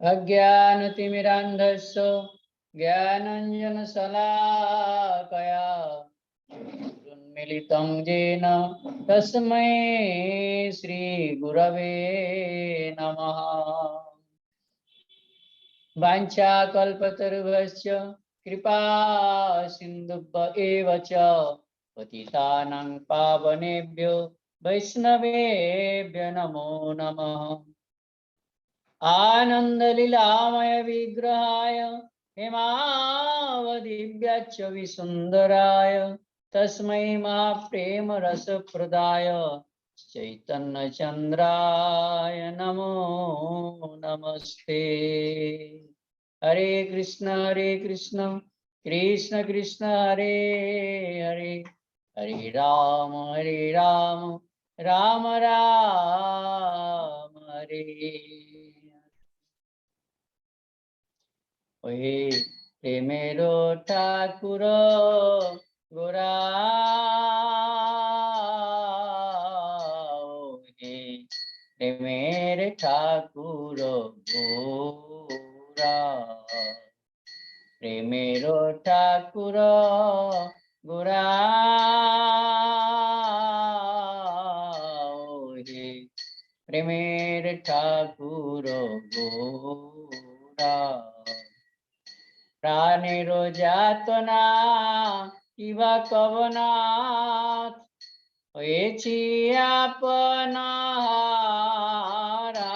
अज्ञानतिमिरान्धस्य ज्ञानाञ्जनशलाकया उन्मीलितं येन तस्मै श्रीगुरवे नमः। वाञ्छाकल्पतरुभ्यश्च कृपा सिन्धुभ्य एव च पतितानां पावनेभ्यो वैष्णवेभ्यो नमो नमः। आनन्दलीलामय विग्रहाय हेमावदिव्याच्च विसुन्दराय तस्मै महाप्रेम रसप्रदाय चैतन्यचन्द्राय नमो नमस्ते। हरे कृष्ण कृष्ण कृष्ण हरे हरे, हरे राम राम राम हरे। ओहे प्रेमेरो ठाकुर गोरा, ओहे प्रेमेर ठाकुर गोरा, प्रेमेरो ठाकुर गोरा, ओहे प्रेमेर ठाकुर गोरा। प्राणेरो যাতনা কিবা কবনা হয়েছি আপনারা,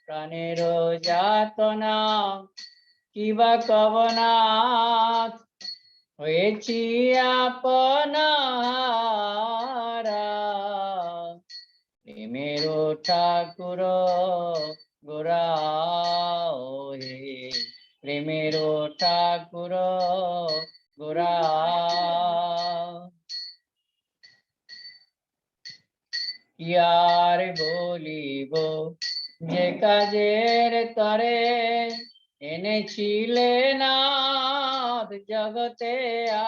প্রাণেরো যাতনা কিবা কবনা হয়েছি আপনারা, প্রেমেরো ঠাকুর গোরা, ওহে প্রেমেরো ঠাকুর গোরা। ইয়ার বলিব যে কাজের তরে এনেছিলে নাথ জগতে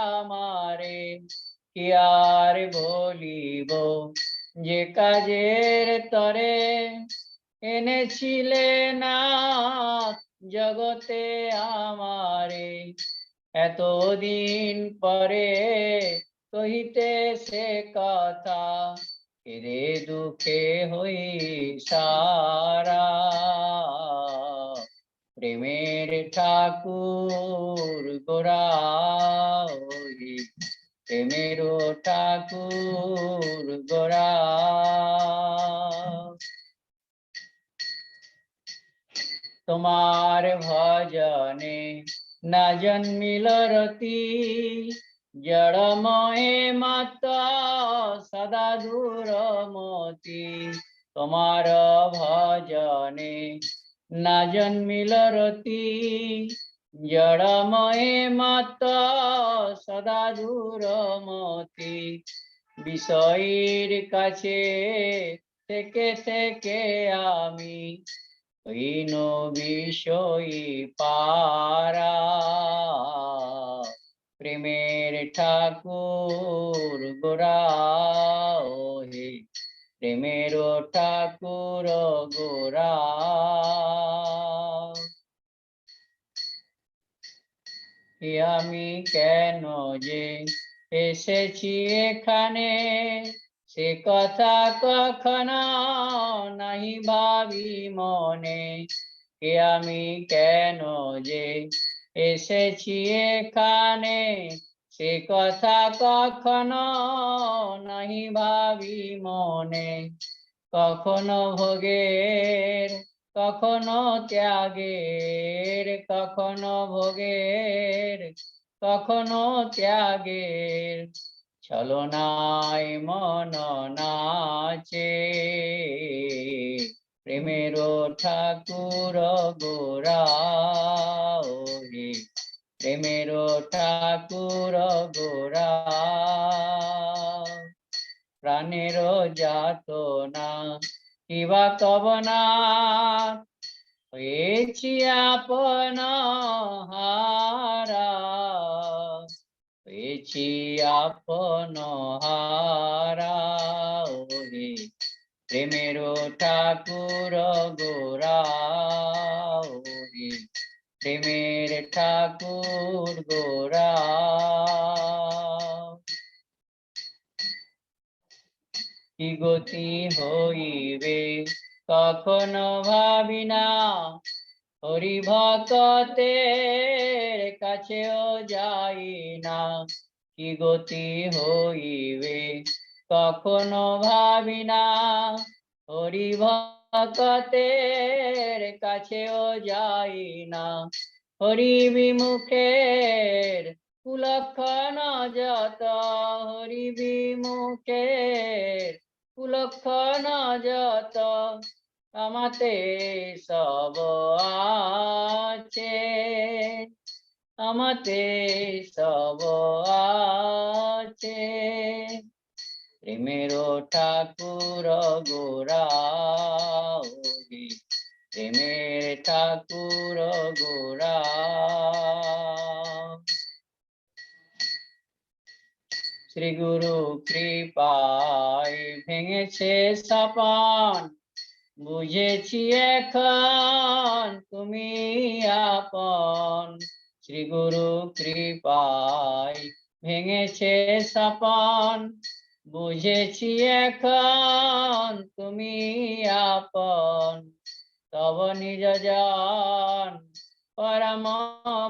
আমারে, কি আর বলিব যে কাজের তরে এনেছিলে নাথ জগতে আমারে, এতদিন পরে কহিতে সে কথা রে দুঃখে হই সারা, প্রেমের ঠাকুর গোরা, ওহে প্রেমেরো ঠাকুর গোরা। তোমার ভজনে না জন্মিল রতি, জড়ময়ে মাতা সদা দূরমতি, তোমার ভজনে না জন্মিল রতি, জড়ময়ে মাতা সদা দূরমতি, বিষয়ের কাছে থেকে থেকে আমি হীন বিষয়ী পারা, প্রেমের ঠাকুর গোরা, ওহে প্রেমের ঠাকুর গোরা। আমি কেন যে এসেছি এখানে সে কথা কখনো নাহি ভাবি মনে, আমি কেন যে এসেছি এখানে সে কথা কখনো নাহি ভাবি মনে, কখনো ভোগের কখনো ত্যাগের, কখনো ভোগের কখনো ত্যাগের, ছলনায় মন নাচে, প্রেমেরো ঠাকুর গোরা, ওহে প্রেমেরো ঠাকুর গোরা। প্রাণেরো যাতনা কিবা কবনা হয়েছি আপনারা, হয়েছি আপনারা, ওহে প্রেমেরও ঠাকুর গৌরাহরি, প্রেমের ঠাকুর গোরা। কি গতি হইবে কখনো ভাবি না, হরি ভক্তের কাছেও যাই না। কি গতি হইবে কখনো ভাবি না, হরি ভক্তের কাছেও যাই না। হরি বিমুখের কুলক্ষণ যত, হরি বিমুখের কুলক্ষণ যত, আমাতে সব আছে, আমাতে সব আছে। প্রেমের ঠাকুর গৌরাহরি, প্রেমের ঠাকুর গোরা। শ্রী গুরু কৃপায় ভেঙেছে সাপান, বুঝেছি এখন তুমি আপন। শ্রী গুরু কৃপায় ভেঙেছে সাপান, বুঝেছি এখন তুমি আপন। তব নিজ জন পরম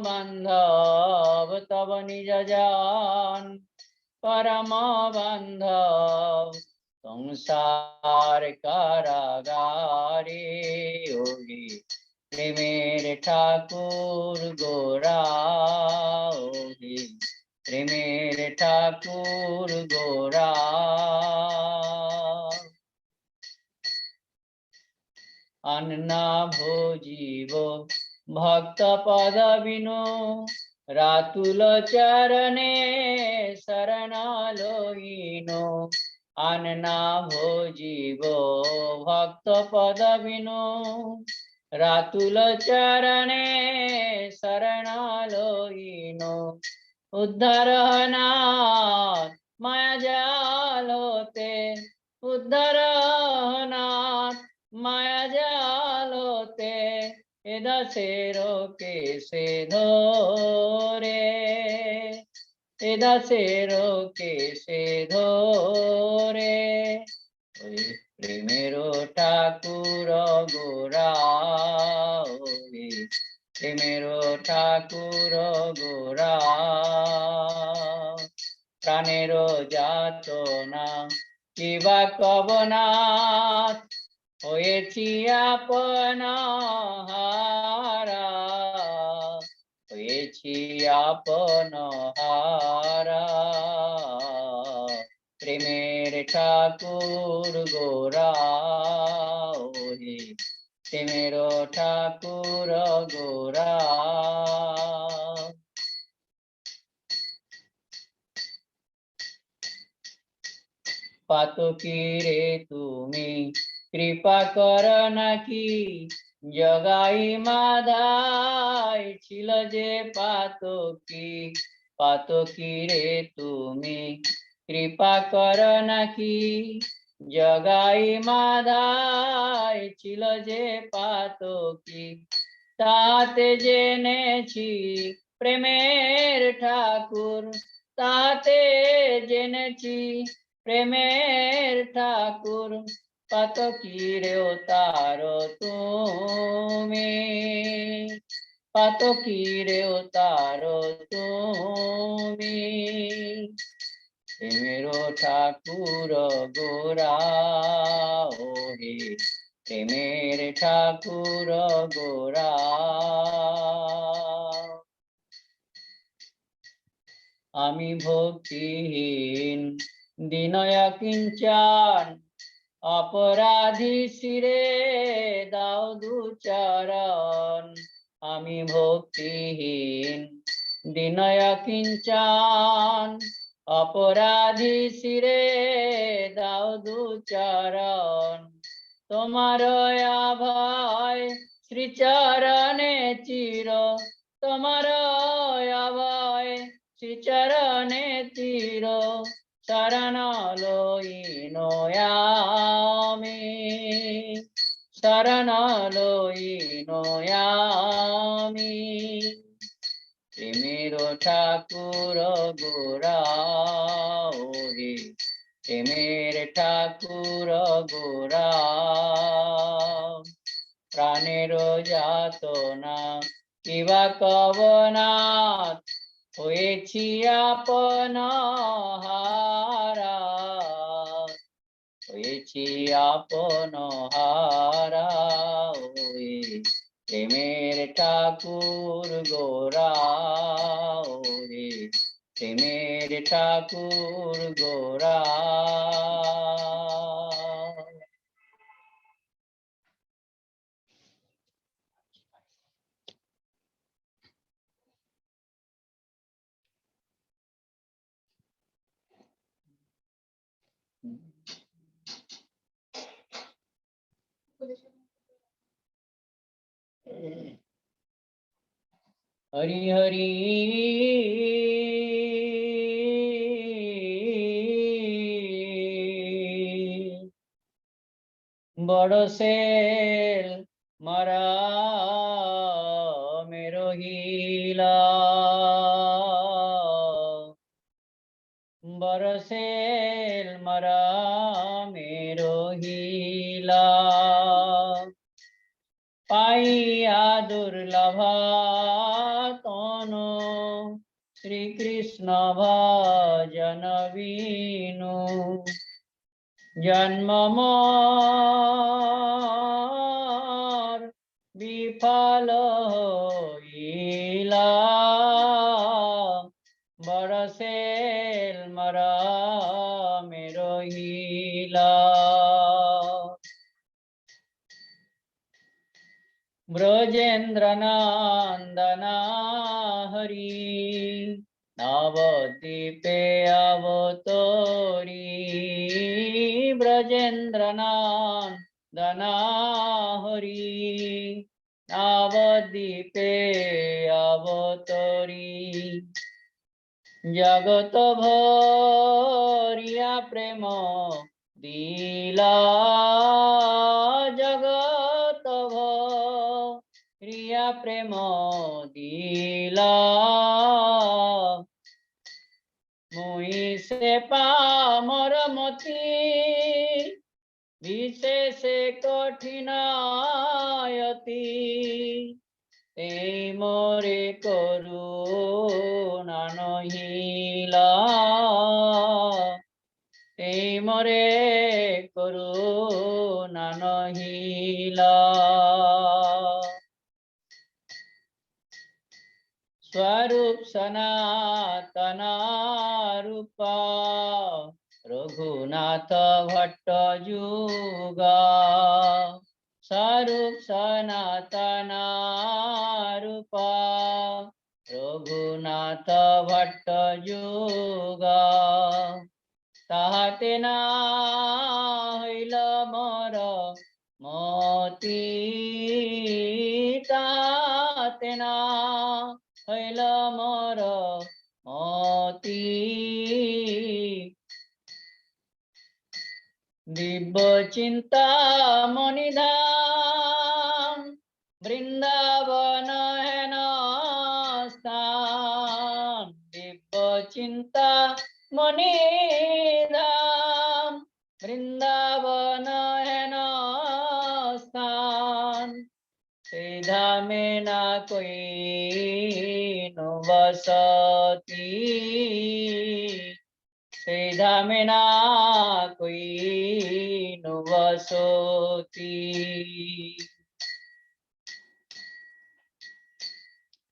বান্ধব, তব নিজ জন পরম বান্ধব। সংসার কারাগারে ওরে, প্রেমের ঠাকুর গৌরাহরি, প্রেমের ঠাকুর গোরা। अन्ना भोजीव भक्त पद बिनु, रातुल चरणे शरण लोइनो। अन्ना भोजीव भक्त पद बिनु, रातुल चरणे शरण लोइनो। उद्धार नाथ माया जाल होते, उद्धार नाथ माया जाल होते। ए दासेरो कैसे धोरे, ए दासेरो कैसे धोरे। प्रेमेरो ठाकुर गौराहरि, प्रेमेरो ठाकुर गोरा। প্রাণেরও যাতনা কিবা কবনাথ, হয়েছি আপন হারা, হয়েছি আপন হারা। প্রেমের ঠাকুর গৌরাহরি, প্রেমের ঠাকুর গোরা। পাতকি রে তুমি কৃপা কর নাকি, জগাই মাধাই ছিল যে পাতকি। পাতকি রে তুমি কৃপা কর নাকি, জগাই মাধাই ছিল যে পাতকি। তাতে জেনেছি প্রেমের ঠাকুর, তাতে জেনেছি প্রেমের ঠাকুর। পাতকি রে তার তুমি, পাতকি রে তার তুমি। প্রেমের ঠাকুর গৌরাহরি, প্রেমের ঠাকুর গোরা। আমি ভক্তিহীন দিনয় কিঞ্চন, অপরাধী শিরে দাও দুচরণ। আমি ভক্তিহীন দিনয় কিঞ্চন, অপরাধী শিরে দাও দুচরণ। তোমার অভয় শ্রীচরণে চির, তোমার অভয় शरण लई नयामी प्रेमेर ठाकुर गोरा ओहे प्रेमेर ठाकुर गोरा प्राणेर যাতনা কিবা কবনাথ হয়েছি আপন হারা হয়েছি আপন হারা ওই প্রেমের ঠাকুর গোরা ওরে প্রেমের ঠাকুর গোরা हरि हरि बड़सेल मरा मेरो हीला बरसेल मरा मेरो हीला पाइया दुर्लभा तनु श्री कृष्ण भजन बीनु जन्म मोर विफल होइला बरसेल मरा मेरो हीला ब्रजेन्द्र नंदना हरि नवद्वीपे अवतरी ब्रजेन्द्र नंदना हरि नवद्वीपे अवतरी जगत भरिया प्रेम दिला जगत भरिया प्रेम दिला मुई से पामर मती विशेष कठिनायती ते मोरे करुणा नहिला ते मोरे करुणा नहिला स्वरूप सनातन रूपा रघुनाथ भट्ट जुगा स्वरूप सनातन रूपा रघुनाथ भट्ट जुगा ताहाते ना हইল मोर मती ताहाते ना हইল मोर मती दिव्य चिंता मणिधाम वृंदावन है न स्थान दिव्य चिंता मणिधाम वृंदावन है न स्थान से धामे ना कोई नो बसती से धामे ना कोई नो बसती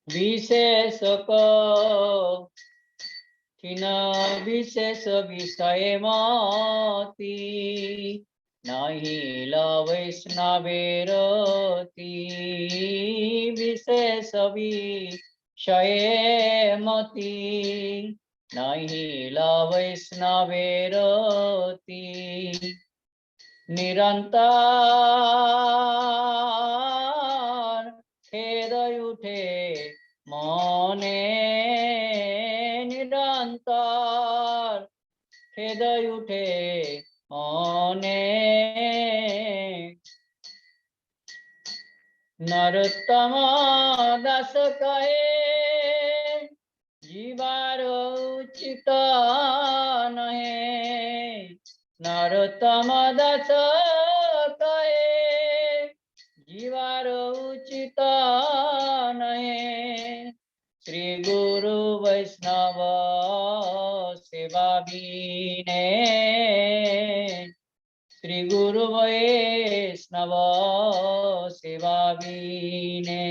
विशेष कठिन विशेष विषय मती नहीं वैष्णवेरती विशेष विषय मती नहीं वैष्णवेरती निरंतर खेद उठे मने निरंतर खेद उठे मने नरोत्तम दास कहे जीवार उचित नहे नरोत्तम दास कहे जीवार उचित नहे श्री गुरु वैष्णव सेवा बीने श्री गुरु वैष्णव सेवा बीने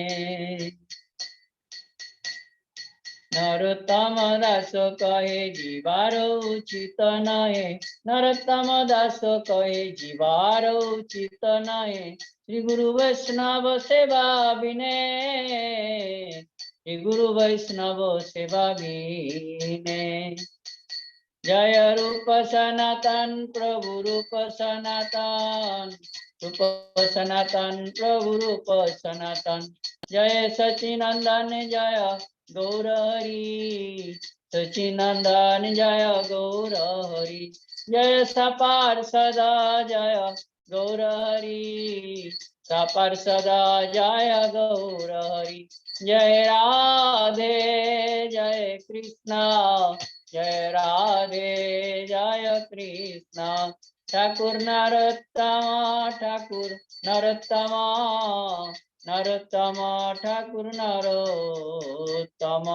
नरोत्तम दास कहे जीवार उचित नहे नरोत्तम दास कहे जीवार उचित नहे श्री गुरु वैष्णव सेवा बिने श्री गुरु वैष्णव सेवा बिने जय रूप सनातन प्रभु रूप सनातन प्रभु रूप सनातन जय सचिनंदन जय गौर हरि सचिनंदन जय गौर हरि जय सपार सदा जय गौर हरि सपार सदा जय गौर हरि जय राधे जय कृष्णा जय राधे जय कृष्णा ठाकुर नरोत्तम नरोत्तम ठाकुर नरोत्तम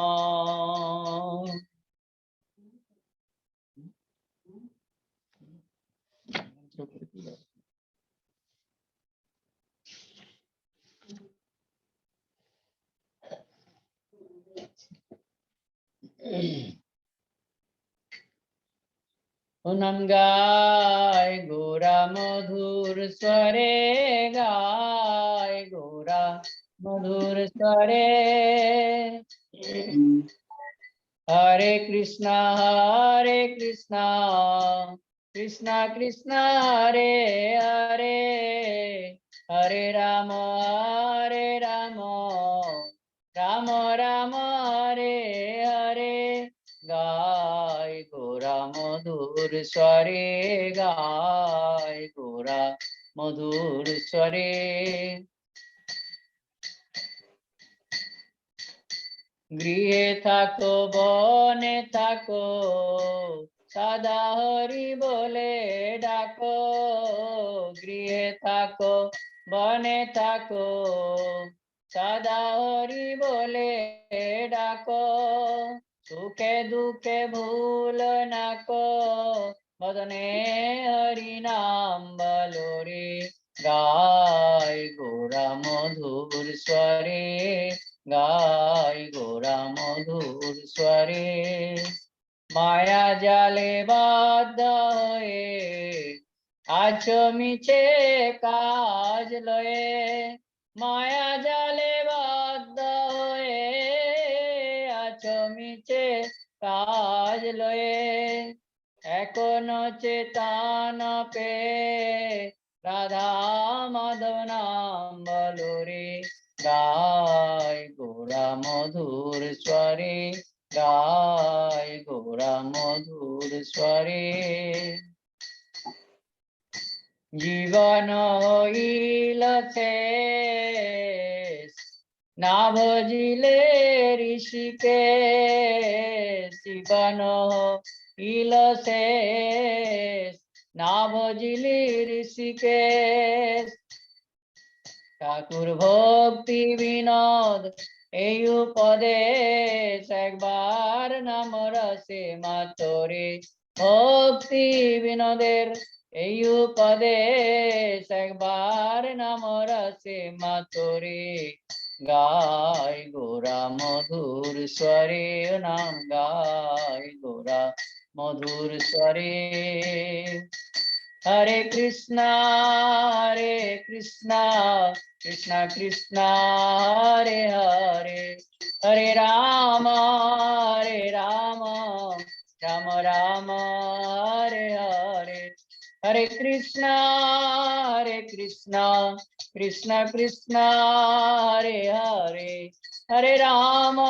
पुनम गाय गोरा मधुर स्वरे गाय गोरा मधुर स्वरे हरे कृष्णा कृष्णा कृष्णा हरे हरे हरे राम राम राम हरे हरे गाय गोरा मधुर स्वरे गाय गोरा मधुर स्वरे गृहे थाको बने थाको सदा हरि बोले डाको गृहे थाको बने थाको सदा हरि बोले डाको सुखे दुखे भूल नाको बदने हरि नाम बोलो रे गाय गोरा मधुर स्वरे गाय गोरा मधुर स्वरे माया जाले बाध्य हये आचमिचे काज लये माया जाले बाध्य हये आचमिचे काज लये एकोनो चेतन पे राधा माधव नाम बोलो रे गाय गोरा मधुर स्वरे गाय गोरा मधुर स्वरे जीवन होइल शेष ना भजिले ऋषिके जीवन होइल शेष ना भजिले ऋषिकेश ठाकुर भक्ति विनोद এই উপদেশ একবার নাম রসে মাতরে ভক্তি বিনোদের এই উপদেশ একবার নাম রসে মাতরে গায় গোরা মধুর স্বরে নাম গায় গোরা মধুর স্বরে हरे कृष्णा कृष्णा कृष्णा हरे हरे हरे राम राम राम हरे हरे हरे कृष्णा कृष्णा कृष्णा हरे हरे हरे राम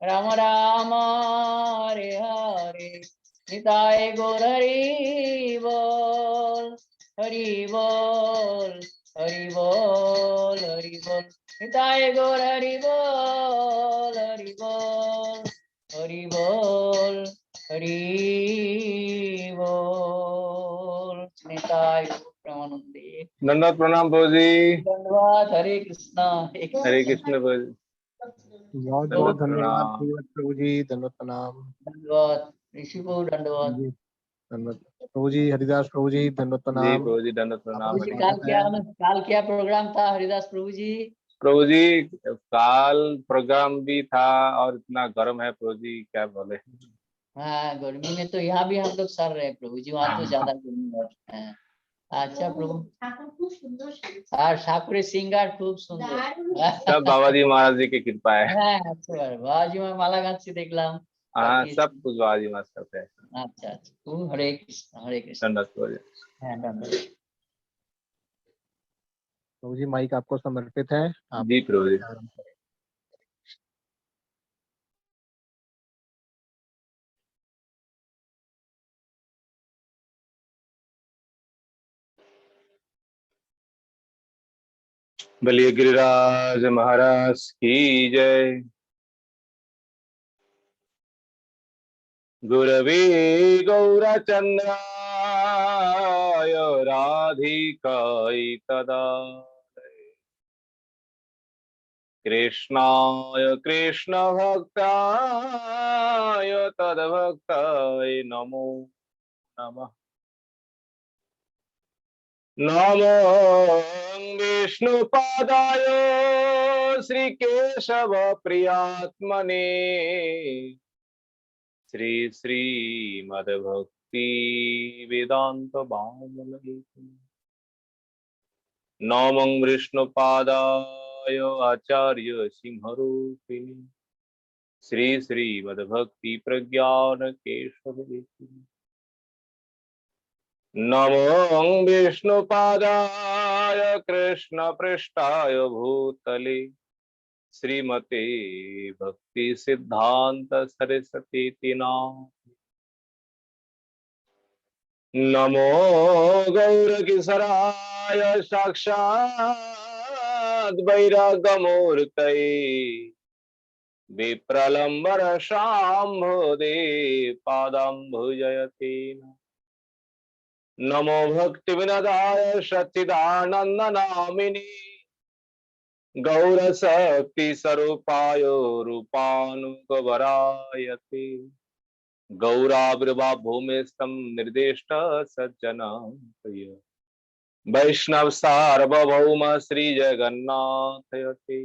राम हरे हरे निताय गौर हरि बोल हरि बोल हरि बोल। निताय गौर हरि बोल हरि बोल हरि बोल हरि बोल। निताय गौर प्रेमानंदे। दंडवत प्रणाम प्रभु जी। धन्यवाद। हरे कृष्णा हरे कृष्ण प्रभु जी। बहुत बहुत दंडवत धन्यवाद प्रणाम प्रभु जी, दंडवत प्रणाम धन्यवाद ऋषि को दंडवाद। जी, दंडवत प्रभु जी, हरिदास प्रभु जी, दंडवत जी प्रणाम। प्रभु जी, दंडवत आपका प्रणाम। प्रभु जी हरि स्वागत है। काल क्या प्रोग्राम था हरिदास प्रभु जी? प्रभु जी, काल प्रोग्राम भी था और इतना गर्म है प्रभु जी, क्या बोले। हाँ गर्मी में तो यहाँ भी हम लोग सर रहे हैं प्रभु जी, वहाँ तो ज्यादा गर्मी है। अच्छा प्रभु, ठाकुर खूब सुंदर और ठाकुर श्रृंगार खूब सुंदर। सब बाबा जी महाराज जी की कृपा है। হ্যাঁ আচ্ছা বাবাজি मैं माला गांची देखलाम हाँ, काफी सब कुछ बाबा जी महाराज करते हैं। अच्छा अच्छा हरे कृष्ण हरे कृष्ण। दंडवत प्रभु जी। हाँ धन्यवाद। प्रभु जी, माइक आपको समर्पित है, आप जी प्रभु जी। आरंभ करें। बलिए गिरिराज महाराज की जय। गुरवे गौरचंद्राय राधिकाय तदा कृष्णाय कृष्ण भक्ताय तद्भक्ताय नमो नमः। नमो विष्णुपादाय श्रीकेशव प्रियात्मने श्री श्रीमद्भक्ति वेदांत भावमये। नमो विष्णुपादाय आचार्य सिंहरूपिणी श्री श्रीमद्भक्ति प्रज्ञान केशव। नमो विष्णुपादाय कृष्ण पृष्ठाय भूतले श्रीमते भक्ति सिद्धांत सरस्वती नाम। नमो गौर किशोराय साक्षात् वैरागमूर्तये विप्रलंबर शाम्भोदे पादाम्बुजयते। नमो भक्ति विनदाय सच्चिदानंद नामिनी गौरशक्ति स्वरूपाय रूपानुगवरायते गौराविर्भाव भूमिस्तम निर्दिष्ट सज्जन प्रिय वैष्णव सार्वभौम श्री जगन्नाथ यते।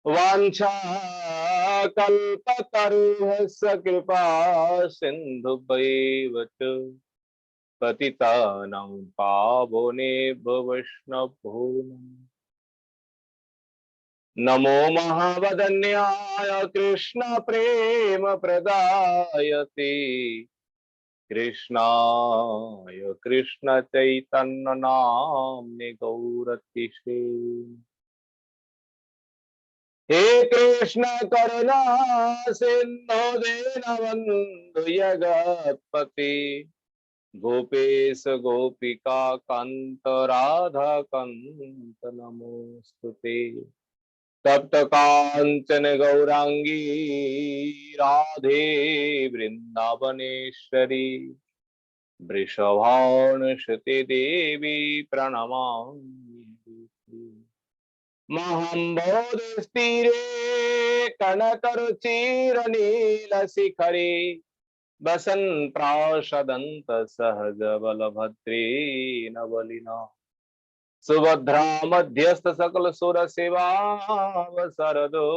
वांछा कल्पतरुभ्यश्च कृपा सिन्धुभ्यैव च पतितानां पावनेभ्यो वैष्णवो नमो महावदन्याय कृष्ण प्रेम प्रदायते कृष्णाय कृष्ण चैतन्य नाम्ने गौरतिषे। हे कृष्ण करुणा सिंधु दीनबन्धु जगत्पते गोपेश गोपिका कांत राधा कांत नमोस्तुते। तप्त कांचन गौरांगी राधे वृंदावनेश्वरी वृषभानुसुते देवी प्रणमामि। महम्बोधिस्थिरे कनकरुचिरनीलशिखरे वसन् प्रासदन्त सहज बलभद्रे नवलिना सुभद्रा मध्यस्थ सकल सुर सेवावसरदो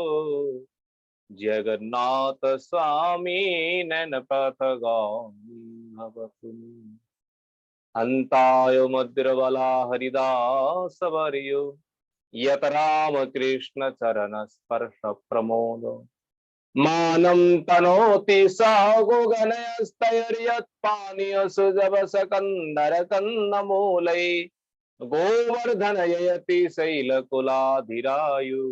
जगन्नाथ स्वामी नैन पथगामी भवतु। हन्ताय मद्रबला हरिदास वर्यो यत राम कृष्ण चरण स्पर्श प्रमोद मानं तनोति सह गुगनयस्तैर्यत्पानीय सुजव सकंदर कन्नमूलै गोवर्धन ययति शैलकुलाधिरायु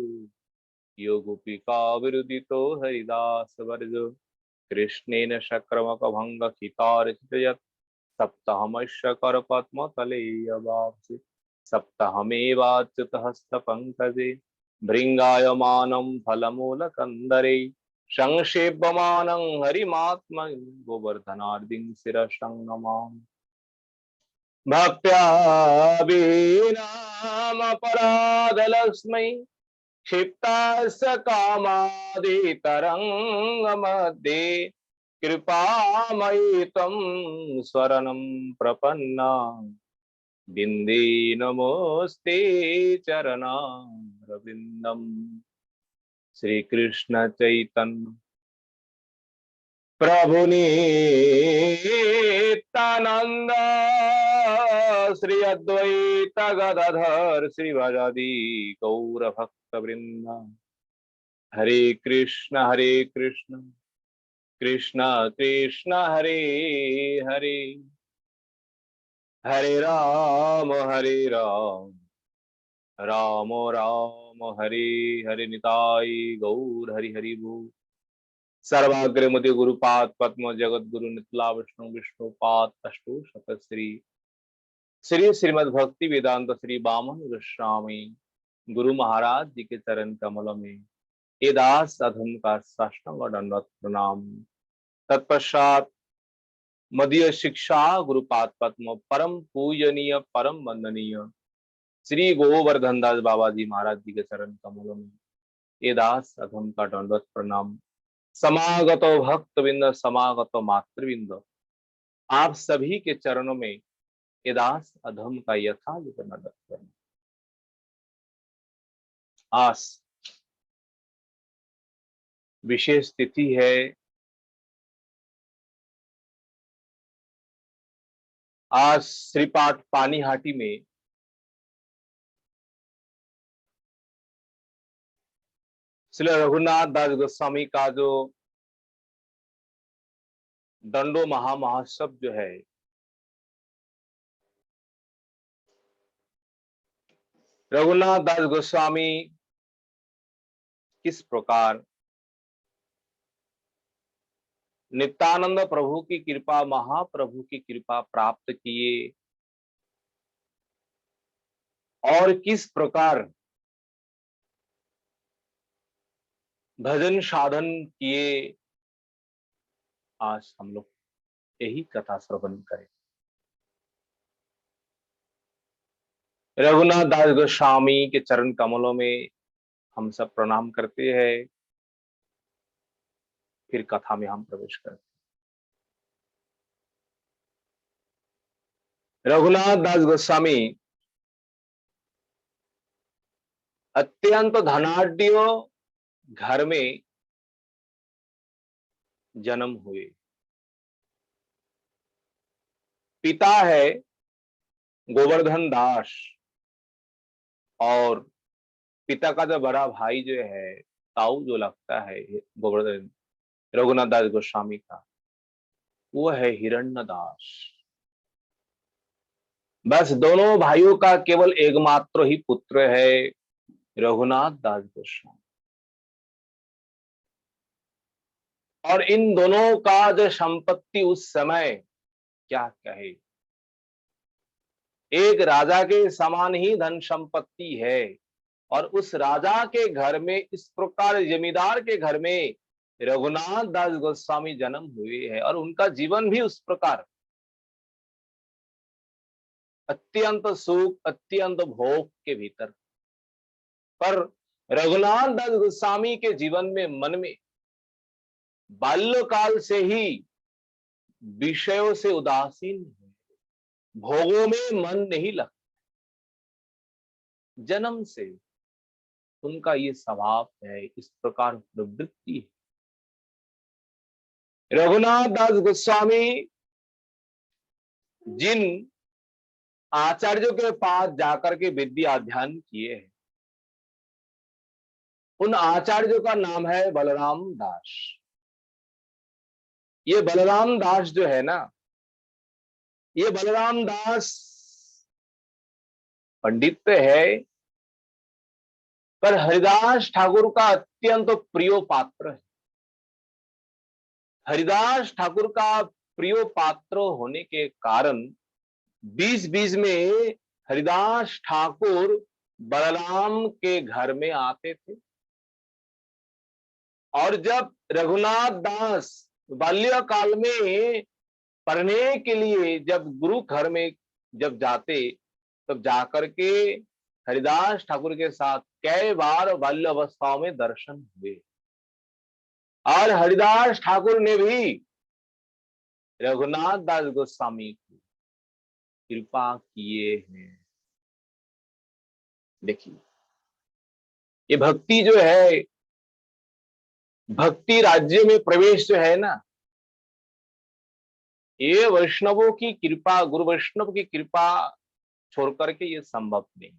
यो गोपिका विरुदितो हरिदास वर्जो कृष्णेन शक्रमक भंग हितार्चितयत् सप्तहमस्य करपद्मतले अवाप्सि सप्तहमेवाच्युतहस्तपङ्कजे भृङ्गायमानं फलमूलकन्दरे संसेव्यमानं हरिमात्म गोवर्धनार्दिं शिरसं नमामि। भक्त्या विनामपराधलक्ष्मै क्षिप्तास्य कामादितरङ्गमध्ये कृपामयि त्वं शरणं प्रपन्ना बिन्दे नमोस्ते चरणारविन्दम्। श्री कृष्ण चैतन्य प्रभु नित्यानंद श्री अद्वैत गदाधर श्रीवासादि गौर भक्त वृंद। हरे कृष्ण कृष्ण कृष्ण हरे हरे, हरे राम राम राम हरे हरे। निताई गौर हरि हरि बोल। सर्वाग्र मध्य गुरुपाद पद्म जगत गुरु नितला विष्णु विष्णुपाद अष्टो शत श्री श्री श्रीमद भक्ति वेदांत श्री वामन गोस्वामी गुरु महाराज जी के चरण कमल में ये दास अधम का साष्टांग दंडवत प्रणाम। तत्पश्चात मदीय शिक्षा गुरुपाद पद्म परम पूजनीय परम वंदनीय श्री गोवर्धन दास बाबा जी महाराज जी के चरण कमलों में ये दास अधम का दंडवत प्रणाम। समागतो भक्तविंद समागतो मातृविंद, आप सभी के चरणों में ये दास अधम का यथायुत नमन करना। आज विशेष तिथि है। आज श्रीपाठ पानीहाटी में श्री रघुनाथ दास गोस्वामी का जो दंडो महामहोत्सव जो है, रघुनाथ दास गोस्वामी किस प्रकार नित्यानंद प्रभु की कृपा महाप्रभु की कृपा प्राप्त किए और किस प्रकार भजन साधन किए, आज हम लोग यही कथा श्रवण करें। रघुनाथ दास गोस्वामी के चरण कमलों में हम सब प्रणाम करते हैं, फिर कथा में हम प्रवेश करते हैं। रघुनाथ दास गोस्वामी अत्यंत धनाढ्य घर में जन्म हुए। पिता है गोवर्धन दास और पिता का जो बड़ा भाई जो है ताऊ जो लगता है गोवर्धन रघुनाथ दास गोस्वामी का, वो है हिरण्य दास। बस दोनों भाइयों का केवल एकमात्र ही पुत्र है रघुनाथ दास गोस्वामी। और इन दोनों का जो संपत्ति उस समय क्या कहे, एक राजा के समान ही धन संपत्ति है। और उस राजा के घर में इस प्रकार जमींदार के घर में रघुनाथ दास गोस्वामी जन्म हुए हैं और उनका जीवन भी उस प्रकार अत्यंत सुख अत्यंत भोग के भीतर। पर रघुनाथ दास गोस्वामी के जीवन में मन में बाल्यकाल से ही विषयों से उदासीन, भोगों में मन नहीं लगता। जन्म से उनका ये स्वभाव है, इस प्रकार प्रवृत्ति है। रघुनाथ दास गोस्वामी जिन आचार्यों के पास जाकर के विद्या अध्ययन किए हैं, उन आचार्यों का नाम है बलराम दास। ये बलराम दास जो है ना, ये बलराम दास पंडित है, पर हरिदास ठाकुर का अत्यंत प्रिय पात्र है। हरिदास ठाकुर का प्रियो पात्र होने के कारण बीच बीच में हरिदास ठाकुर बलराम के घर में आते थे। और जब रघुनाथ दास बाल्यकाल में पढ़ने के लिए जब गुरु घर में जब जाते, तब जाकर के हरिदास ठाकुर के साथ कई बार बाल्य अवस्थाओं में दर्शन हुए। और हरिदास ठाकुर ने भी रघुनाथ दास गोस्वामी को कृपा किए हैं। देखिए, ये भक्ति जो है, भक्ति राज्य में प्रवेश जो है ना, ये वैष्णवों की कृपा, गुरु वैष्णव की कृपा छोड़ करके ये संभव नहीं।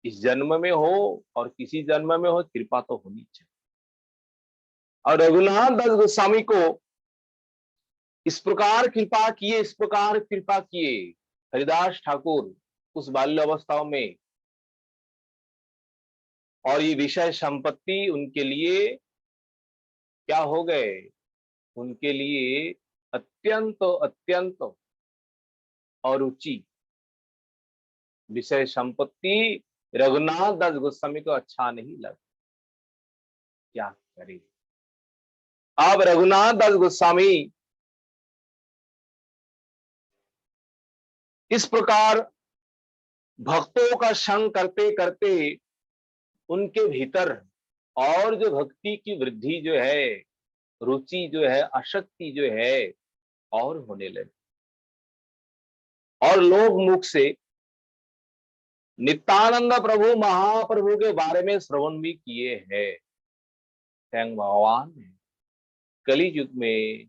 इस जन्म में हो और किसी जन्म में हो, कृपा तो होनी चाहिए। और रघुनाथ दास गोस्वामी को इस प्रकार कृपा किए, इस प्रकार कृपा किए हरिदास ठाकुर उस बाल्य अवस्थाओं में। और ये विषय संपत्ति उनके लिए क्या हो गए, उनके लिए अत्यंत अत्यंत अरुचि विषय संपत्ति रघुनाथ दास गोस्वामी को अच्छा नहीं लगा। क्या करे। अब रघुनाथ दास गोस्वामी इस प्रकार भक्तों का संग करते करते उनके भीतर और जो भक्ति की वृद्धि जो है, रुचि जो है, आसक्ति जो है और होने लगी। और लोग मुख से नित्यानंद प्रभु महाप्रभु के बारे में श्रवण भी किए हैं। स्वयं भगवान कली युग में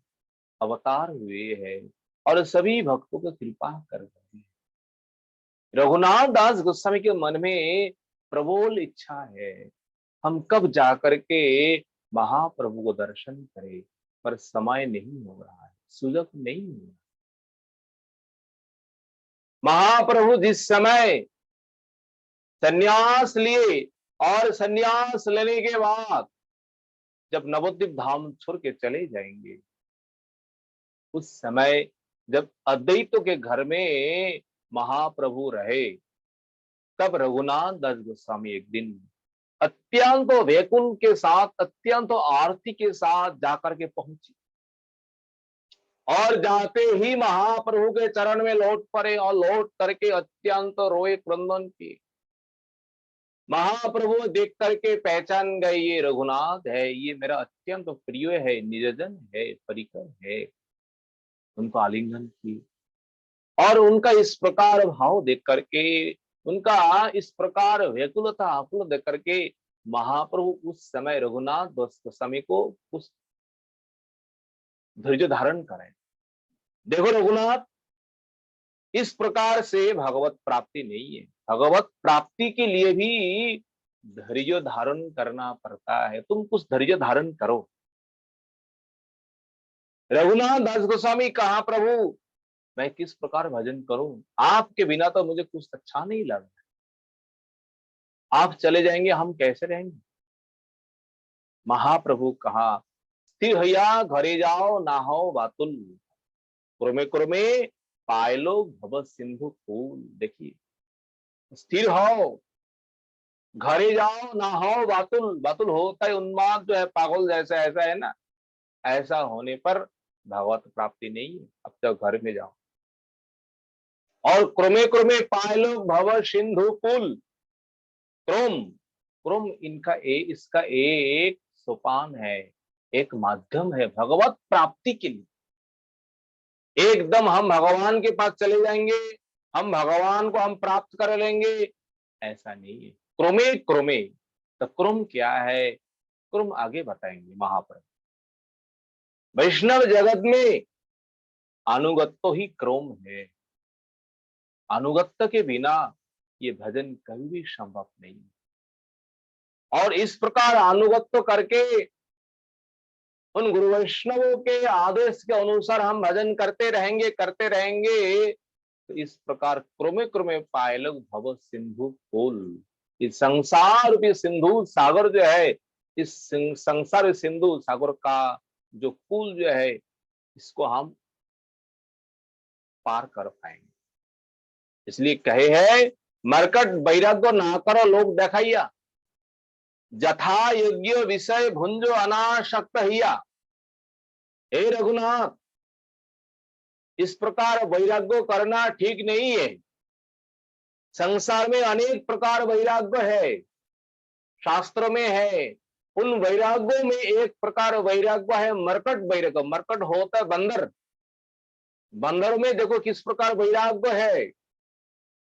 अवतार हुए हैं और सभी भक्तों को कृपा कर रहे हैं। रघुनाथ दास गोस्वामी के मन में प्रबल इच्छा है, हम कब जाकर के महाप्रभु को दर्शन करें, पर समय नहीं हो रहा है, सुलभ नहीं हो रहा। महाप्रभु जिस समय संन्यास लिए और संन्यास लेने के बाद जब नवद्वीप धाम छोड़ के चले जाएंगे, उस समय जब अद्वैतों के घर में महाप्रभु रहे, तब रघुनाथ दास गोस्वामी एक दिन अत्यंत व्याकुल के साथ, अत्यंत आरती के साथ जाकर के पहुंचे। और जाते ही महाप्रभु के चरण में लौट पड़े और लौट करके अत्यंत रोए, क्रंदन किए। महाप्रभु देख करके पहचान गए, ये रघुनाथ है, ये मेरा अत्यंत प्रिय है, निरजन है, परिकर है। उनको आलिंगन की और उनका इस प्रकार भाव देख करके, उनका इस प्रकार व्याकुलता आकुल देख करके महाप्रभु उस समय रघुनाथ गोस्वामी को उस धैर्य धारण करें। देखो रघुनाथ, इस प्रकार से भगवत प्राप्ति नहीं है। भगवत प्राप्ति के लिए भी धैर्य धारण करना पड़ता है। तुम कुछ धैर्य धारण करो। रघुनाथ दास गोस्वामी कहा, प्रभु मैं किस प्रकार भजन करूं, आपके बिना तो मुझे कुछ अच्छा नहीं लग रहा। आप चले जाएंगे, हम कैसे रहेंगे। महाप्रभु कहा, स्थिर हैया घरे जाओ, ना हो बातुल, कुरमे कुरमे पायलो भव सिंधु फूल। देखिए, स्थिर हो, घरे जाओ, ना हो बातुल। बातुल होता है उन्माद जो है, पागल जैसा, ऐसा है ना। ऐसा होने पर भगवत प्राप्ति नहीं है। अब तो घर में जाओ। और क्रमे क्रमे पायलो भव सिंधु कुल। क्रम क्रम इनका इसका एक सोपान है, एक माध्यम है भगवत प्राप्ति के लिए। एकदम हम भगवान के पास चले जाएंगे, हम भगवान को हम प्राप्त कर लेंगे, ऐसा नहीं है। क्रमे क्रमे, तो क्रम क्या है, क्रम आगे बताएंगे महाप्रभु। वैष्णव जगत में अनुगत्य ही क्रम है। अनुगत्य के बिना ये भजन कभी भी संभव नहीं। और इस प्रकार अनुगत्य करके उन गुरु वैष्णवों के आदेश के अनुसार हम भजन करते रहेंगे, तो इस प्रकार क्रमे क्रमे पायलग भव सिंधु फूल। इस संसार रूपी सिंधु सागर जो है, इस संसार सिंधु सागर का जो पुल जो है इसको हम पार कर पाएंगे। इसलिए कहे है मरकट वैराग्य ना करो लोग देखाइया, जथा योग्य विषय भुंजो अनाशक्त हिया। हे रघुनाथ, इस प्रकार वैराग्य करना ठीक नहीं है। संसार में अनेक प्रकार वैराग्य है, शास्त्र में है। उन वैराग्यों में एक प्रकार वैराग्य है मरकट वैराग्य। मरकट होता है बंदर। बंदर में देखो किस प्रकार वैराग्य है,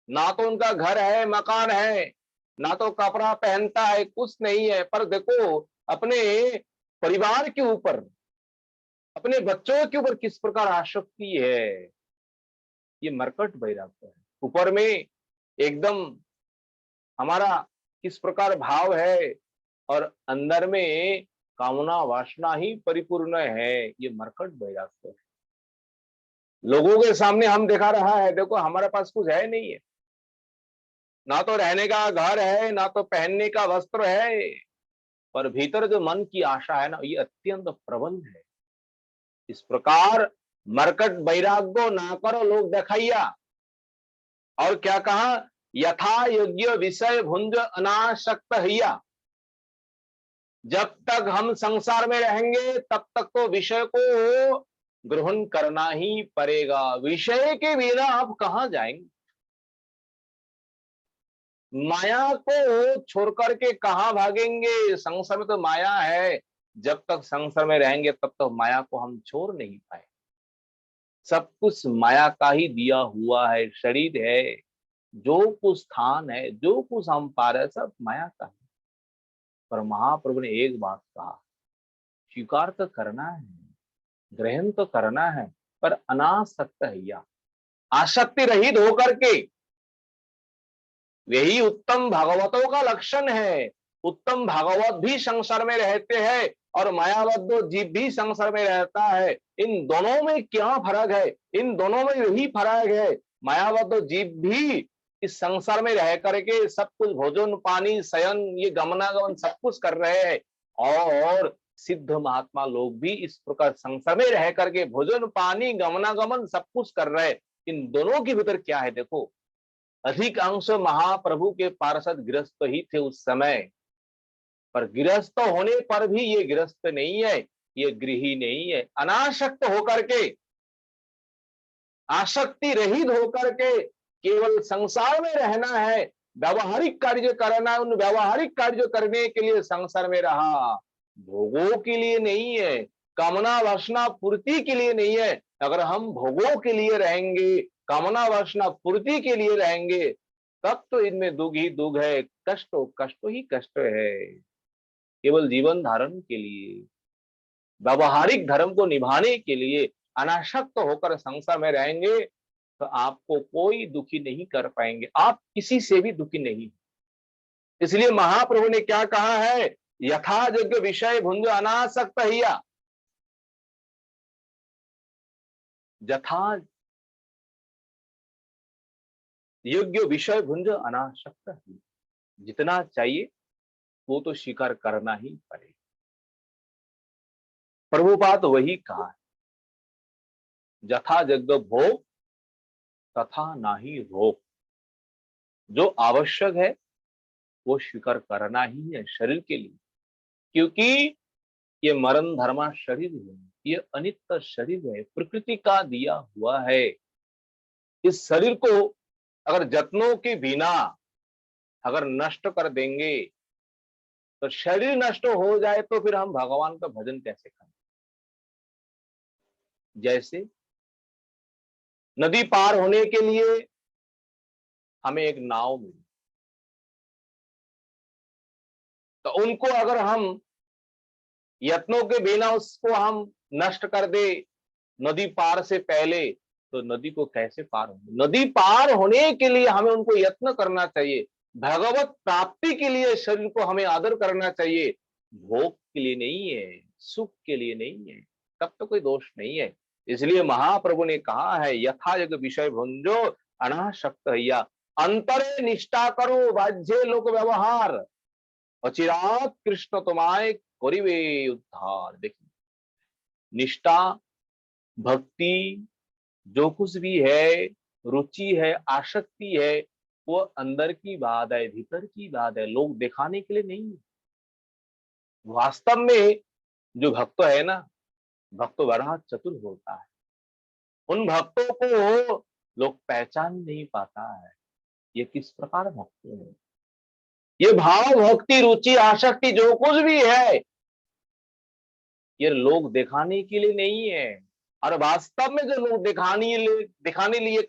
ना तो उनका घर है, मकान है, ना तो कपड़ा पहनता है, कुछ नहीं है, पर देखो अपने परिवार के ऊपर, अपने बच्चों के ऊपर किस प्रकार आसक्ति है। ये मरकट वैराग्य है। ऊपर में एकदम हमारा किस प्रकार भाव है और अंदर में कामना वासना ही परिपूर्ण है। ये मरकट वैराग्य है। लोगों के सामने हम दिखा रहा है, देखो हमारे पास कुछ है नहीं है, ना तो रहने का घर है, ना तो पहनने का वस्त्र है, पर भीतर जो मन की आशा है ना, ये अत्यंत प्रबल है। इस प्रकार मरकट वैराग्य ना करो लोग दिखाइया। और क्या कहा, यथा योग्य विषय भुंज अनासक्त हिया। जब तक हम संसार में रहेंगे तब तक तो विषय को ग्रहण करना ही पड़ेगा। विषय के बिना आप कहां जाएंगे? माया को छोड़ करके कहां भागेंगे? संसार में तो माया है। जब तक संसार में रहेंगे तब तक माया को हम छोड़ नहीं पाए। सब कुछ माया का ही दिया हुआ है। शरीर है, जो कुछ स्थान है, जो कुछ हम पा रहे, सब माया का है। पर महाप्रभु ने एक बात कहा, स्वीकार तो करना है, ग्रहण तो करना है, पर अनासक्त हिया, आसक्ति रहित होकर के। यही उत्तम भागवतों का लक्षण है। उत्तम भागवत भी संसार में रहते हैं और मायाबद्ध जीव भी संसार में रहता है। इन दोनों में क्या फर्क है? इन दोनों में यही फर्क है, मायाबद्ध जीव भी इस संसार में रह करके सब कुछ भोजन पानी शयन ये गमनागमन सब कुछ कर रहे हैं, और सिद्ध महात्मा लोग भी इस प्रकार संसार में रह करके भोजन पानी गमनागमन सब कुछ कर रहे हैं। इन दोनों के भीतर क्या है? देखो, अधिकांश महाप्रभु के पार्षद गृहस्थ ही थे उस समय, पर गृहस्थ होने पर भी ये गृहस्थ नहीं है, ये गृही नहीं है। अनासक्त होकर के, आसक्ति रहित होकर के केवल संसार में रहना है, व्यावहारिक कार्य करना है। उन व्यावहारिक कार्य करने के लिए संसार में रहा, भोगों के लिए नहीं है, कामना वासना पूर्ति के लिए नहीं है। अगर हम भोगों के लिए रहेंगे, कामना वासना पूर्ति के लिए रहेंगे, तब तो इनमें दुख ही दुख है, कष्ट कष्ट ही कष्ट है। केवल जीवन धारण के लिए, व्यावहारिक धर्म को निभाने के लिए अनासक्त होकर संसार में रहेंगे तो आपको कोई दुखी नहीं कर पाएंगे। आप किसी से भी दुखी नहीं। इसलिए महाप्रभु ने क्या कहा है, यथा योग्य विषय भुंज अनासक्त हिया। यथा योग्य विषय भुंज अनासक्त हिया, जितना चाहिए वो तो स्वीकार करना ही पड़ेगा। प्रभुपाद वही कहा है, यथा यज्ञ भोग तथा नाही रोग। जो आवश्यक है वो स्वीकार करना ही है शरीर के लिए, क्योंकि ये मरण धर्मा शरीर है, ये अनित्य शरीर है, प्रकृति का दिया हुआ है। इस शरीर को अगर जत्नों के बिना अगर नष्ट कर देंगे तो शरीर नष्ट हो जाए तो फिर हम भगवान का भजन कैसे करें? जैसे नदी पार होने के लिए हमें एक नाव मिली, तो उनको अगर हम यत्नों के बिना उसको हम नष्ट कर दे नदी पार से पहले, तो नदी को कैसे पार होंगे? नदी पार होने के लिए हमें उनको यत्न करना चाहिए। भगवत प्राप्ति के लिए शरीर को हमें आदर करना चाहिए, भोग के लिए नहीं है, सुख के लिए नहीं है, तब तो कोई दोष नहीं है। इसलिए महाप्रभु ने कहा है, यथा यज्ञ विषय भुंजो अनासक्त हिया, अंतरे निष्ठा करो बाह्य लोक व्यवहार, अचिरात कृष्ण तुम्हारे करिवे उद्धार। देखिए निष्ठा, भक्ति, जो कुछ भी है, रुचि है, आसक्ति है, वो अंदर की बात है, भीतर की बात है, लोग दिखाने के लिए नहीं है। वास्तव में जो भक्त है ना, भक्त बड़ा चतुर होता है। उन भक्तों को लोग पहचान नहीं पाता है, ये किस प्रकार भक्त है। ये भाव, भक्ति, रुचि, आसक्ति जो कुछ भी है, ये लोग दिखाने के लिए नहीं है। और वास्तव में जो लोग दिखाने के लिए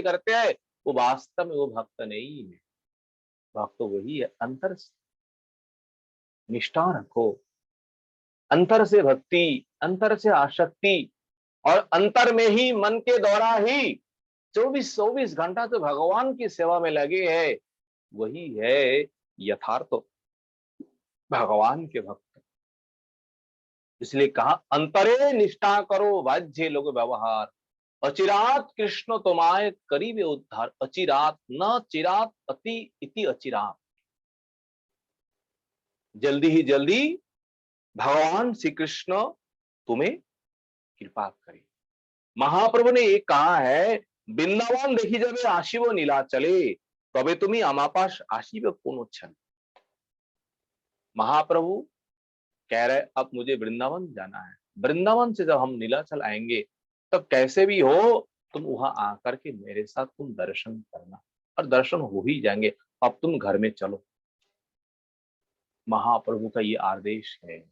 करते हैं, वो वास्तव में वो भक्त नहीं है। भक्त वही है, अंतर से निष्ठा रखो, अंतर से भक्ति, अंतर से आसक्ति, और अंतर में ही, मन के द्वारा ही 24 घंटा तो भगवान की सेवा में लगे हैं, वही है यथार्थ भगवान के भक्त। इसलिए कहा, अंतरे निष्ठा करो वाज्य लोग व्यवहार, अचिरात कृष्ण तुम्हारे करीबे उद्धार, अचिरात न चिरात अति इति अचिरात। जल्दी ही जल्दी भगवान श्री कृष्ण तुम्हें कृपा करे। महाप्रभु ने ये कहा है, वृंदावन देखी जाबे आशिब नीलाचले, तबे तुम्ही आमापास आशिब कोनो क्षण। महाप्रभु कह रहे, अब मुझे वृंदावन जाना है। वृंदावन से जब हम नीलाचल आएंगे, तब कैसे भी हो तुम वहां आकर के मेरे साथ तुम दर्शन करना, और दर्शन हो ही जाएंगे। अब तुम घर में चलो। महाप्रभु का ये आदेश है,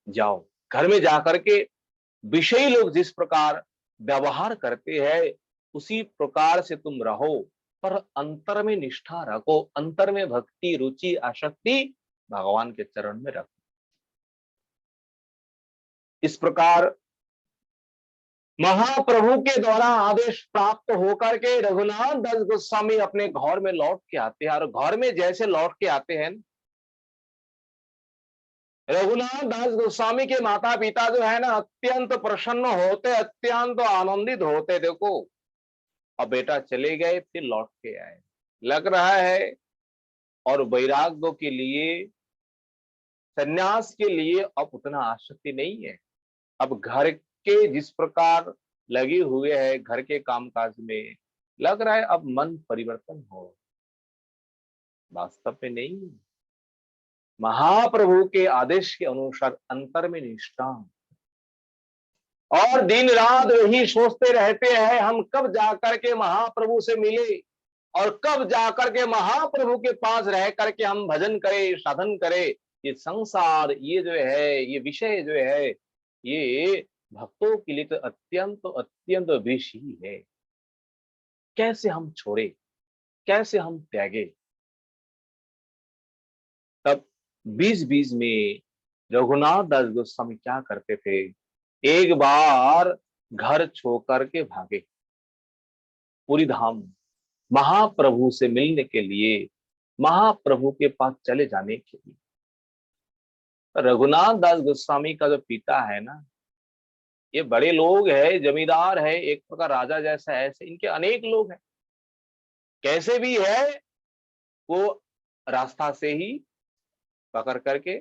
जाओ घर में जाकर के विषयी लोग जिस प्रकार व्यवहार करते हैं, उसी प्रकार से तुम रहो, पर अंतर में निष्ठा रखो, अंतर में भक्ति, रुचि, आसक्ति भगवान के चरण में रखो। इस प्रकार महाप्रभु के द्वारा आदेश प्राप्त होकर के रघुनाथ दास गोस्वामी अपने घर में लौट के आते हैं। और घर में जैसे लौट के आते हैं, रघुनाथ दास गोस्वामी के माता पिता जो है ना, अत्यंत प्रसन्न होते, अत्यंत आनंदित होते। देखो, अब बेटा चले गए, फिर लौट के आए, लग रहा है। और वैराग्य के लिए, संन्यास के लिए अब उतना आसक्ति नहीं है। अब घर के जिस प्रकार लगे हुए हैं, घर के कामकाज में, लग रहा है अब मन परिवर्तन हो, वास्तव में नहीं। महाप्रभु के आदेश के अनुसार अंतर में निष्ठा, और दिन रात वही सोचते रहते हैं, हम कब जाकर के महाप्रभु से मिले, और कब जाकर के महाप्रभु के पास रह करके हम भजन करें, साधन करें। ये संसार, ये जो है, ये विषय जो है, ये भक्तों के लिए तो अत्यंत अत्यंत विष ही है। कैसे हम छोड़े, कैसे हम त्यागे। तब बीच बीच में रघुनाथ दास गोस्वामी क्या करते थे, एक बार घर छोड़ करके भागे पूरी धाम, महाप्रभु से मिलने के लिए, महाप्रभु के पास चले जाने के लिए। रघुनाथ दास गोस्वामी का जो पिता है ना, ये बड़े लोग है, जमींदार है, एक प्रकार राजा जैसा है, ऐसे इनके अनेक लोग हैं। कैसे भी है, वो रास्ता से ही पकड़ करके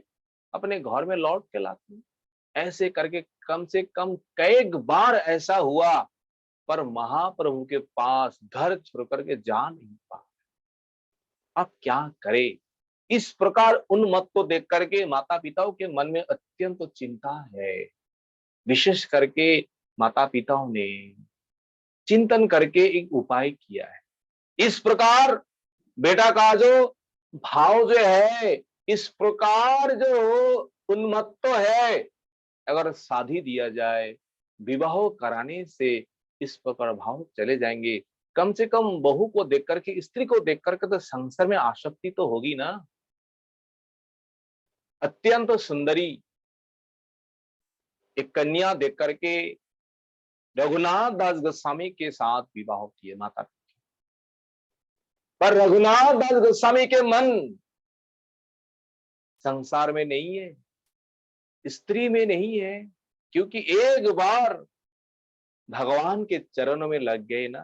अपने घर में लौट के लाते हैं। ऐसे करके कम से कम कई बार ऐसा हुआ, पर महाप्रभु के पास घर छोड़ करके जा नहीं पा। अब क्या करे। इस प्रकार उन्मत्त को देख करके माता पिताओं के मन में अत्यंत चिंता है। विशेष करके माता पिताओं ने चिंतन करके एक उपाय किया है। इस प्रकार बेटा का जो भाव जो है, इस प्रकार जो उन्मत्त है, अगर शादी दिया जाए, विवाह कराने से इस प्रकार भाव चले जाएंगे। कम से कम बहू को देख करके, स्त्री को देख करके तो संसार में आसक्ति तो होगी ना। अत्यंत सुंदरी एक कन्या देख करके रघुनाथ दास गोस्वामी के साथ विवाह किए माता पिता। पर रघुनाथ दास गोस्वामी के मन संसार में नहीं है, स्त्री में नहीं है, क्योंकि एक बार भगवान के चरणों में लग गए ना,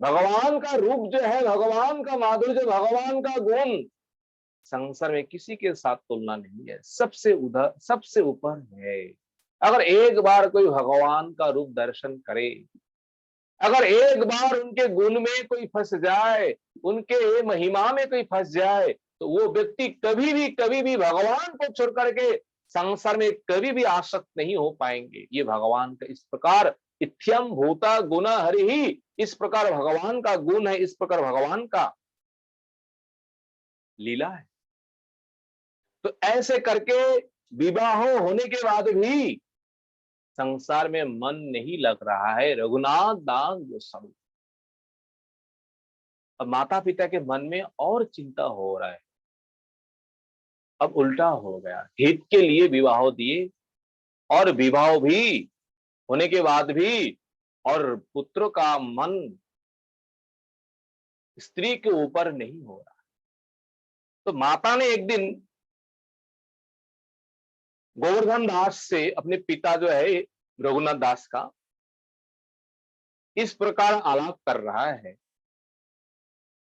भगवान का रूप जो है, भगवान का माधुर्य, भगवान का गुण संसार में किसी के साथ तुलना नहीं है, सबसे उधर सबसे ऊपर है। अगर एक बार कोई भगवान का रूप दर्शन करे, अगर एक बार उनके गुण में कोई फंस जाए, उनके महिमा में कोई फंस जाए, तो वो व्यक्ति कभी भी भगवान को छोड़ करके संसार में कभी भी आसक्त नहीं हो पाएंगे। ये भगवान का इस प्रकार इत्थम भूता गुण हरि ही, इस प्रकार भगवान का गुण है, इस प्रकार भगवान का लीला है। तो ऐसे करके विवाह होने के बाद भी संसार में मन नहीं लग रहा है। रघुनाथ दास गोस्वामी, अब माता पिता के मन में और चिंता हो रहा है। अब उल्टा हो गया, हित के लिए विवाह दिए और विवाह भी होने के बाद भी और पुत्र का मन स्त्री के ऊपर नहीं हो रहा। तो माता ने एक दिन गोवर्धन दास से, अपने पिता जो है रघुनाथ दास का, इस प्रकार आलाप कर रहा है,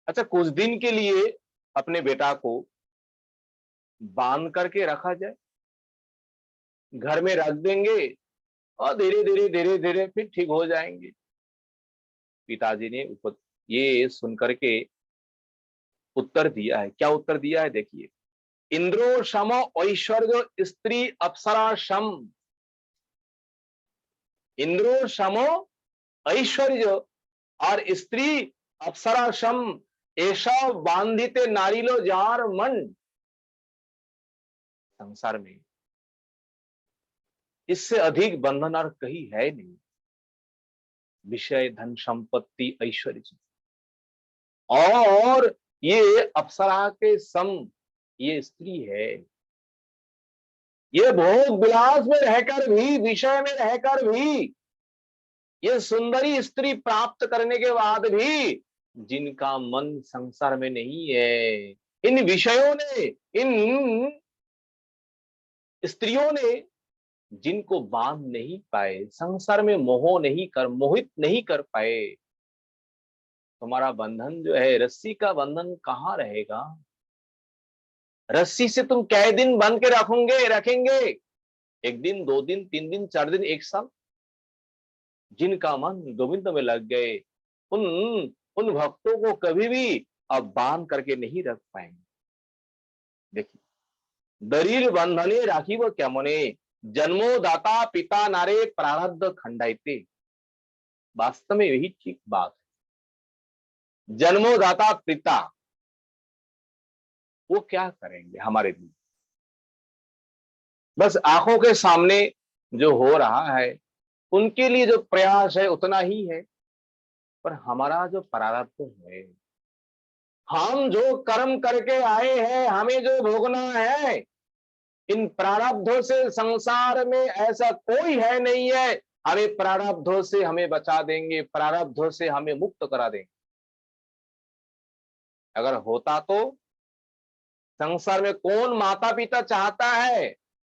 अच्छा कुछ दिन के लिए अपने बेटा को बांध करके रखा जाए, घर में रख देंगे और धीरे धीरे फिर ठीक हो जाएंगे। पिताजी ने ये सुनकर के उत्तर दिया है। क्या उत्तर दिया है देखिए, इंद्रो शम ऐश्वर्य स्त्री अप्सरा शम, इंद्रो शम ऐश्वर्य और स्त्री अप्सरा शम, ऐसा बांधिते नारीलो जार मन। संसार में इससे अधिक बंधन और कहीं है नहीं। विषय धन संपत्ति ऐश्वर्य, और ये अप्सरा के सम ये स्त्री है। ये भोग विलास में रहकर भी, विषय में रहकर भी, ये सुंदरी स्त्री प्राप्त करने के बाद भी जिनका मन संसार में नहीं है, इन विषयों ने, इन स्त्रियों ने जिनको बांध नहीं पाए, संसार में मोहित नहीं कर पाए, तुम्हारा बंधन जो है, रस्सी का बंधन कहाँ रहेगा? रस्सी से तुम कै दिन बंध के रखेंगे? एक दिन, 2 दिन, 3 दिन, 4 दिन, 1 साल? जिनका मन गोविंद में लग गए, उन भक्तों को कभी भी अब बांध करके नहीं रख पाएंगे। देखिए, दरीर बंधने राखी वो क्या मने, जन्मोदाता पिता नारे प्रारब्ध खंडाइते। वास्तव में यही ठीक बात है। जन्मोदाता पिता वो क्या करेंगे हमारे लिए? बस आंखों के सामने जो हो रहा है, उनके लिए जो प्रयास है उतना ही है, पर हमारा जो प्रारब्ध है, हम जो कर्म करके आए हैं, हमें जो भोगना है, इन प्रारब्धों से संसार में ऐसा कोई है नहीं है हमें प्रारब्धों से हमें बचा देंगे, प्रारब्धों से हमें मुक्त करा देंगे। अगर होता तो संसार में कौन माता पिता चाहता है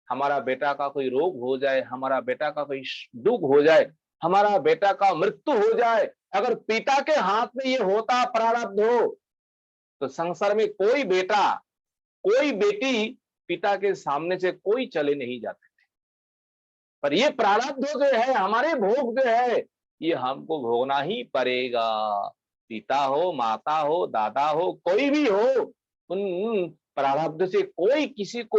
हमारा बेटा का कोई रोग हो जाए, हमारा बेटा का कोई दुख हो जाए, हमारा बेटा का मृत्यु हो जाए? अगर पिता के हाथ में ये होता प्रारब्ध हो, तो संसार में कोई बेटा, कोई बेटी पिता के सामने से कोई चले नहीं जाते थे। पर ये प्रारब्ध जो है, हमारे भोग जो है, ये हमको भोगना ही पड़ेगा। पिता हो, माता हो, दादा हो, कोई भी हो, उन प्रारब्ध से कोई किसी को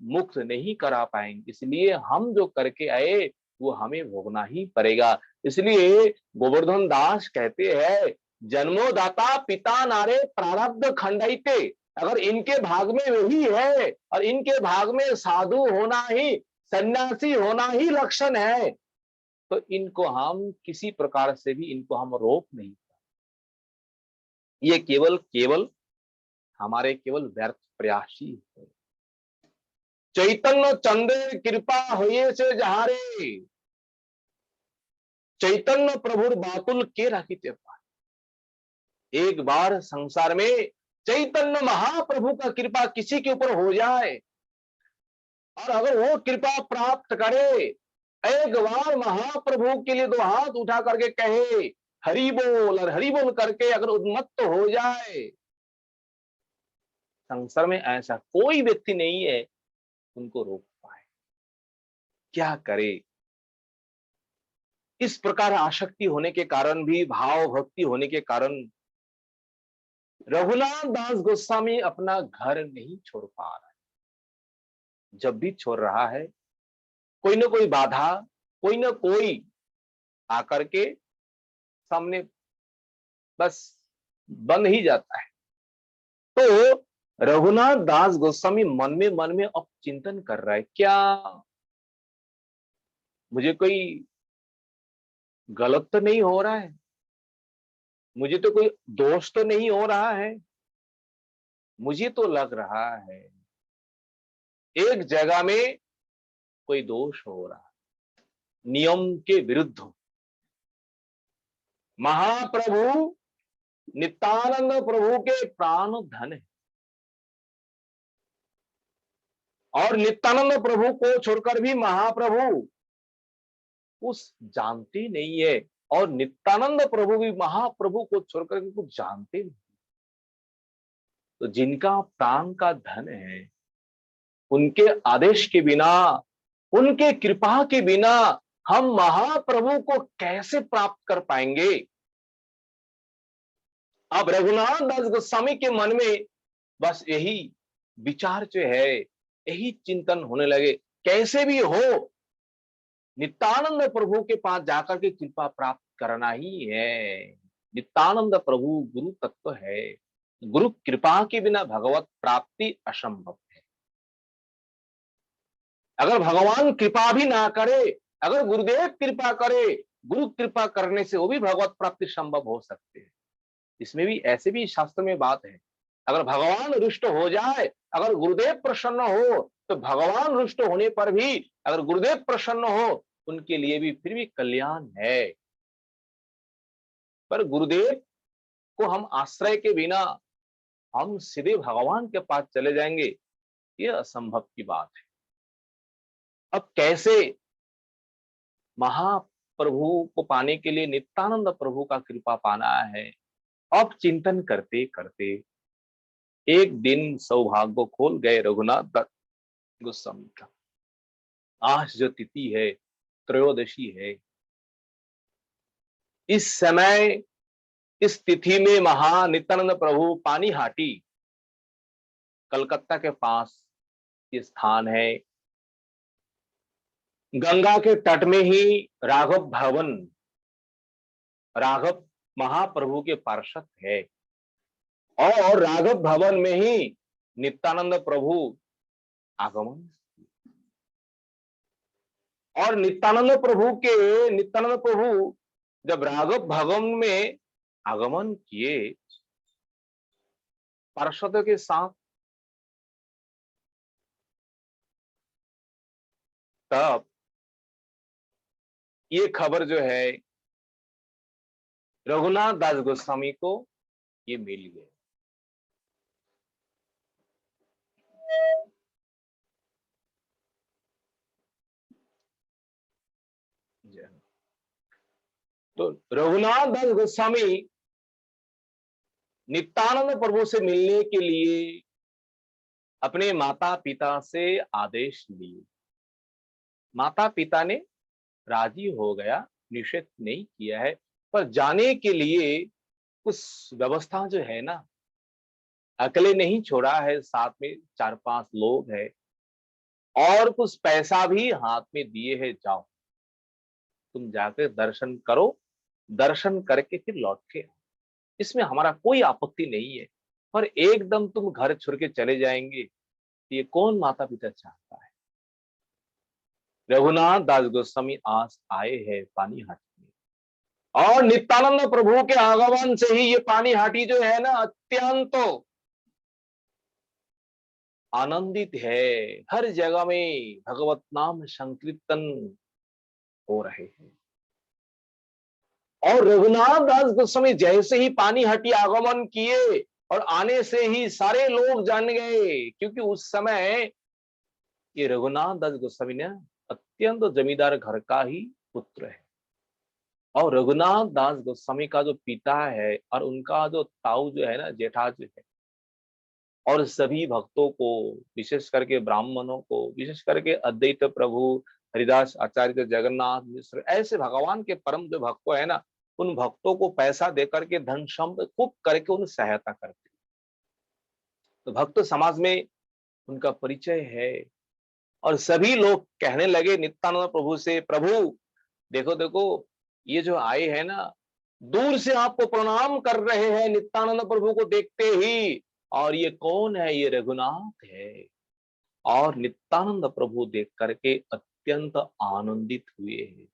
मुक्त नहीं करा पाएंगे। इसलिए हम जो करके आए वो हमें भोगना ही पड़ेगा। इसलिए गोवर्धन दास कहते हैं, जन्मोदाता पिता नारे प्रारब्ध खंडाइते। अगर इनके भाग में वही है और इनके भाग में साधु होना ही, सन्यासी होना ही लक्षण है, तो इनको हम किसी प्रकार से भी इनको हम रोक नहीं पाते। ये केवल हमारे केवल व्यर्थ प्रयास ही है। चैतन्य चंद्र कृपा होये से जहारे, चैतन्य प्रभुर बातुल के राखीते पाए। एक बार संसार में चैतन्य महाप्रभु का कृपा किसी के ऊपर हो जाए, और अगर वो कृपा प्राप्त करे, एक बार महाप्रभु के लिए 2 हाथ उठा करके कहे हरि बोल, और हरि बोल करके अगर उन्मत्त हो जाए, संसार में ऐसा कोई व्यक्ति नहीं है उनको रोक पाए। क्या करे? इस प्रकार आसक्ति होने के कारण भी, भाव भक्ति होने के कारण रघुनाथ दास गोस्वामी अपना घर नहीं छोड़ पा रहा है। जब भी छोड़ रहा है, कोई ना कोई बाधा, कोई ना कोई आकर के सामने बस बंद ही जाता है। तो रघुनाथ दास गोस्वामी मन में अब चिंतन कर रहा है, क्या मुझे कोई गलत तो नहीं हो रहा है? मुझे तो कोई दोष तो नहीं हो रहा है? मुझे तो लग रहा है एक जगह में कोई दोष हो रहा है, नियम के विरुद्ध। महाप्रभु नित्यानंद प्रभु के प्राण धन है, और नित्यानंद प्रभु को छोड़कर भी महाप्रभु कुछ जानते नहीं है, और नित्यानंद प्रभु भी महाप्रभु को छोड़कर भी कुछ जानते नहीं। तो जिनका प्राण का धन है, उनके आदेश के बिना, उनके कृपा के बिना हम महाप्रभु को कैसे प्राप्त कर पाएंगे? अब रघुनाथ दास गोस्वामी के मन में बस यही विचार जो है, यही चिंतन होने लगे, कैसे भी हो नित्यानंद प्रभु के पास जाकर के कृपा प्राप्त करना ही है। नित्यानंद प्रभु गुरु तत्व है, गुरु कृपा के बिना भगवत प्राप्ति असंभव है। अगर भगवान कृपा भी ना करे, अगर गुरुदेव कृपा करे, गुरु कृपा करने से वो भी भगवत प्राप्ति संभव हो सकते हैं। इसमें भी ऐसे भी शास्त्र में बात है, अगर भगवान रुष्ट हो जाए, अगर गुरुदेव प्रसन्न हो, तो भगवान रुष्ट होने पर भी अगर गुरुदेव प्रसन्न हो, उनके लिए भी फिर भी कल्याण है। पर गुरुदेव को हम आश्रय के बिना हम सीधे भगवान के पास चले जाएंगे, यह असंभव की बात है। अब कैसे महाप्रभु को पाने के लिए नित्यानंद प्रभु का कृपा पाना है? अब चिंतन करते करते एक दिन सौभाग्य खोल गए रघुनाथ दास गोस्वामी का। आज जो तिथि है, त्रयोदशी है, इस समय इस तिथि में नित्यानंद प्रभु पानीहाटी, कलकत्ता के पास ये स्थान है। गंगा के तट में ही राघव भवन, राघव महाप्रभु के पार्षद है, और राघव भवन में ही नित्यानंद प्रभु आगमन। और नित्यानंद प्रभु जब राघव भवन में आगमन किए पार्षदों के साथ, तब ये खबर जो है रघुनाथ दास गोस्वामी को ये मिल गया। तो रघुनाथ दास गोस्वामी नित्यानंद प्रभु से मिलने के लिए अपने माता पिता से आदेश लिए। माता पिता ने राजी हो गया, निषेध नहीं किया है, पर जाने के लिए कुछ व्यवस्था जो है ना, अकेले नहीं छोड़ा है, साथ में 4-5 लोग हैं, और कुछ पैसा भी हाथ में दिए है, जाओ तुम जाकर दर्शन करो, दर्शन करके फिर लौट के। इसमें हमारा कोई आपत्ति नहीं है, पर एकदम तुम घर छोड़ के चले जाएंगे, ये कौन माता पिता चाहता है? रघुनाथ दास गोस्वामी आज आए हैं पानीहाटी में, और नित्यानंद प्रभु के आगमन से ही ये पानीहाटी जो है ना, अत्यंत आनंदित है। हर जगह में भगवत नाम संकीर्तन हो रहे हैं। और रघुनाथ दास गोस्वामी जैसे ही पानीहाटी आगमन किए, और आने से ही सारे लोग जान गए, क्योंकि उस समय ये रघुनाथ दास गोस्वामी ने अत्यंत जमींदार घर का ही पुत्र है। और रघुनाथ दास गोस्वामी का जो पिता है और उनका जो ताऊ जो है ना, जेठा जो है, और सभी भक्तों को, विशेष करके ब्राह्मणों को, विशेष करके अद्वैत प्रभु हरिदास आचार्य, जगन्नाथ मिश्र, ऐसे भगवान के परम जो भक्त है ना, उन भक्तों को पैसा देकर के, धन संपत्ति खूब करके उन सहायता करते। तो भक्त समाज में उनका परिचय है। और सभी लोग कहने लगे नित्यानंद प्रभु से, प्रभु देखो देखो, ये जो आए हैं ना, दूर से आपको प्रणाम कर रहे हैं नित्यानंद प्रभु को देखते ही। और ये कौन है? ये रघुनाथ है। और नित्यानंद प्रभु देख करके अत्यंत आनंदित हुए हैं।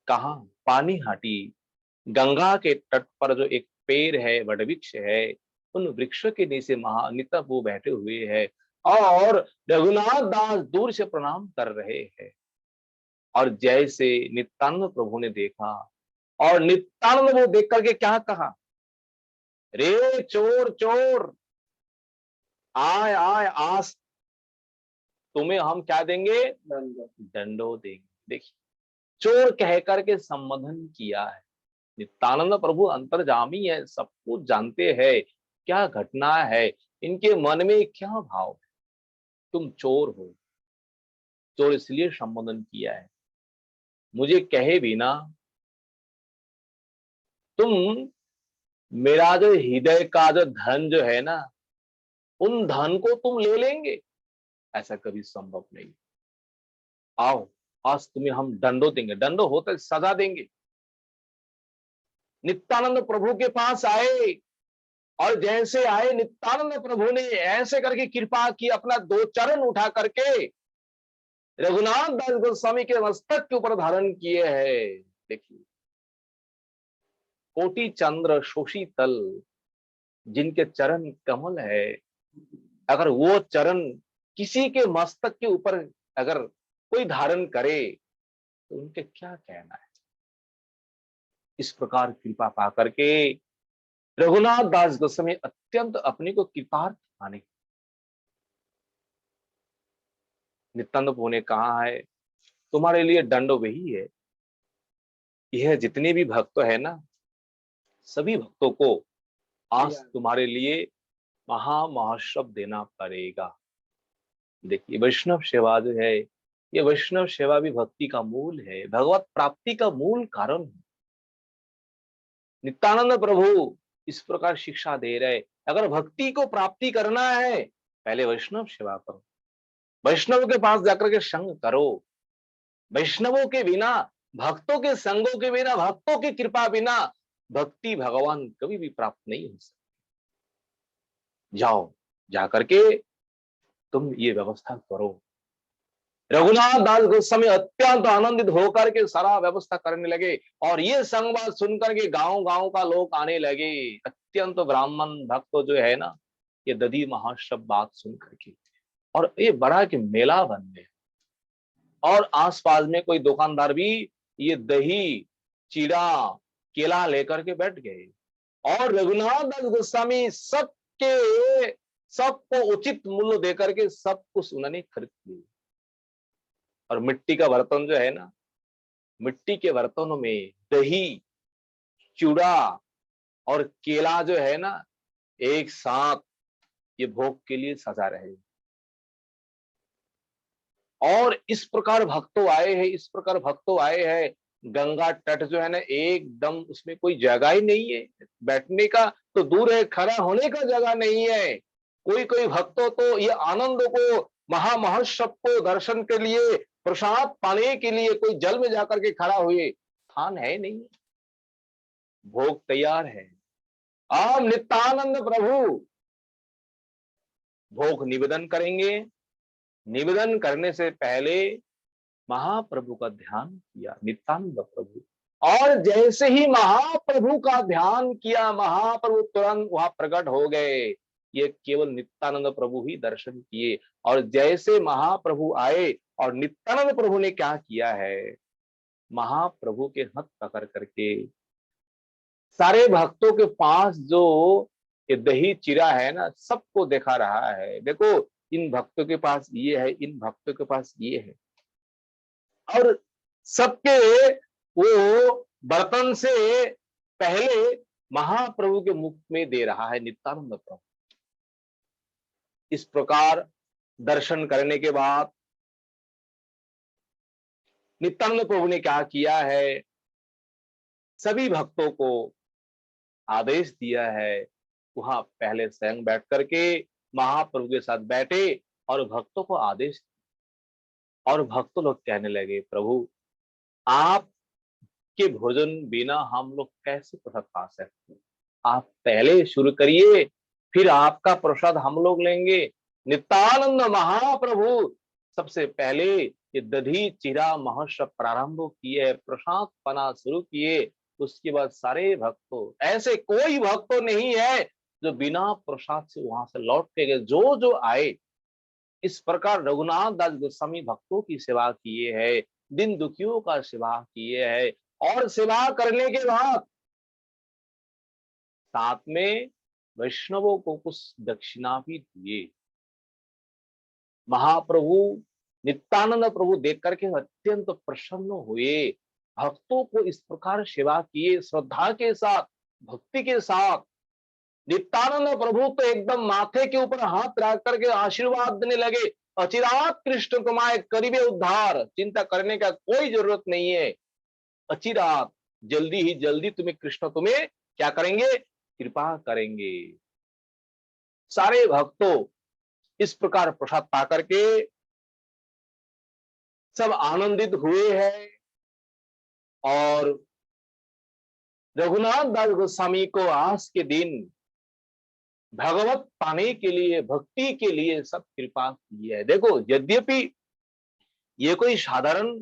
कहा? पानीहाटी गंगा के तट पर जो एक पेड़ है, वटवृक्ष है, उन वृक्ष के नीचे महानित्य वो बैठे हुए हैं और रघुनाथ दास दूर से प्रणाम कर रहे हैं। और जैसे नित्यानंद प्रभु ने देखा, और नित्यानंद वो देख करके क्या कहा? रे चोर चोर, आय आय, आज तुम्हें हम क्या देंगे? दंडो देंगे। देखिए, चोर कह करके संबोधन किया है। नित्यानंद प्रभु अंतर्जामी है, सब कुछ जानते हैं क्या घटना है, इनके मन में क्या भाव है। तुम चोर हो, चोर इसलिए संबोधन किया है। मुझे कहे बिना तुम मेरा जो हृदय का जो धन जो है ना, उन धन को तुम ले लेंगे, ऐसा कभी संभव नहीं। आओ, आज तुम्हें हम दंडो देंगे। दंडो होता है सजा देंगे। नित्यानंद प्रभु के पास आए, और जैसे आए नित्यानंद प्रभु ने ऐसे करके कृपा की, अपना दो चरण उठा करके रघुनाथ दास गोस्वामी के मस्तक के ऊपर धारण किए हैं। देखिए, कोटि चंद्र शोषी तल, जिनके चरण कमल है, अगर वो चरण किसी के मस्तक के ऊपर अगर कोई धारण करे तो उनके क्या कहना है। इस प्रकार कृपा पा करके रघुनाथ दास गोस्वामी अत्यंत अपने को कृतार्थ माने। नित्यानंद प्रभु ने कहा है, तुम्हारे लिए दंड वही है। यह जितने भी भक्त है ना, सभी भक्तों को आज तुम्हारे लिए महामहोत्सव देना पड़ेगा। देखिए, वैष्णव सेवा जो है, ये वैष्णव सेवा भी भक्ति का मूल है, भगवत प्राप्ति का मूल कारण है। नित्यानंद प्रभु इस प्रकार शिक्षा दे रहे, अगर भक्ति को प्राप्ति करना है, पहले वैष्णव सेवा करो, वैष्णव के पास जाकर के संग करो। वैष्णवों के बिना, भक्तों के संगों के बिना, भक्तों की कृपा बिना भक्ति भगवान कभी भी प्राप्त नहीं हो सकती। जाओ, जाकर के तुम ये व्यवस्था करो। रघुनाथ दास गोस्वामी अत्यंत आनंदित होकर के सारा व्यवस्था करने लगे। और ये संवाद सुनकर के गांव गांव का लोग आने लगे। अत्यंत ब्राह्मण भक्त जो है ना, ये दधी महोत्सव बात सुन करके, और ये बड़ा के मेला बन गया। और आसपास में कोई दुकानदार भी ये दही, चीड़ा, केला लेकर के बैठ गए। और रघुनाथ दास गोस्वामी सबको उचित मूल्य देकर के सब कुछ उन्होंने खरीद लिया। और मिट्टी का बर्तन जो है ना, मिट्टी के बर्तनों में दही, चूड़ा और केला जो है ना, एक साथ ये भोग के लिए सजा रहे। और इस प्रकार भक्तों आए हैं, इस प्रकार भक्तों आए हैं। गंगा तट जो है ना, एकदम उसमें कोई जगह ही नहीं है बैठने का, तो दूर है, खड़ा होने का जगह नहीं है। कोई कोई भक्तों तो ये आनंद को, महामहोत्सव को दर्शन के लिए, प्रसाद पाने के लिए कोई जल में जाकर के खड़ा हुए, स्थान है नहीं, भोग तैयार है। आप नित्यानंद प्रभु भोग निवेदन करेंगे। निवेदन करने से पहले महाप्रभु का ध्यान किया, नित्यानंद प्रभु। और जैसे ही महाप्रभु का ध्यान किया, महाप्रभु तुरंत वहां प्रकट हो गए। ये केवल नित्यानंद प्रभु ही दर्शन किए। और जैसे महाप्रभु आए, और नित्यानंद प्रभु ने क्या किया है, महाप्रभु के हाथ पकड़ करके सारे भक्तों के पास जो ये दही चिरा है ना, सबको दिखा रहा है। देखो, इन भक्तों के पास ये है, इन भक्तों के पास ये है। और सबके वो बर्तन से पहले महाप्रभु के मुख में दे रहा है नित्यानंद प्रभु। इस प्रकार दर्शन करने के बाद नित्यानंद प्रभु ने क्या किया है, सभी भक्तों को आदेश दिया है, वहां पहले स्वयं बैठ करके महाप्रभु के साथ बैठे और भक्तों को आदेश, और भक्त लोग कहने लगे, प्रभु आपके भोजन बिना हम लोग कैसे प्रसाद पा सकते, आप पहले शुरू करिए, फिर आपका प्रसाद हम लोग लेंगे। नित्यानंद महाप्रभु सबसे पहले ये दधी चिरा महोत्सव प्रारंभ किए, प्रसाद पाना शुरू किए। उसके बाद सारे भक्तों, ऐसे कोई भक्त नहीं है जो बिना प्रसाद से वहां से लौट के गए, जो जो आए। इस प्रकार रघुनाथ दास गोस्वामी भक्तों की सेवा किए है, दिन दुखियों का सेवा किए है, और सेवा करने के बाद साथ में वैष्णवों को कुछ दक्षिणा भी दिए। महाप्रभु नित्यानंद प्रभु देख करके अत्यंत प्रसन्न हुए, भक्तों को इस प्रकार सेवा किए, श्रद्धा के साथ, भक्ति के साथ। नित्यानंद प्रभु तो एकदम माथे के ऊपर हाथ रख करके आशीर्वाद देने लगे, अचिरात कृष्ण तुम्हारे करीबे उद्धार, चिंता करने का कोई जरूरत नहीं है, अचिरात जल्दी ही जल्दी तुम्हें कृष्ण तुम्हें क्या करेंगे, कृपा करेंगे। सारे भक्तों इस प्रकार प्रसाद पा करके सब आनंदित हुए हैं, और रघुनाथ दास गोस्वामी को आज के दिन भगवत पाने के लिए, भक्ति के लिए सब कृपा की है। देखो, यद्यपि ये कोई साधारण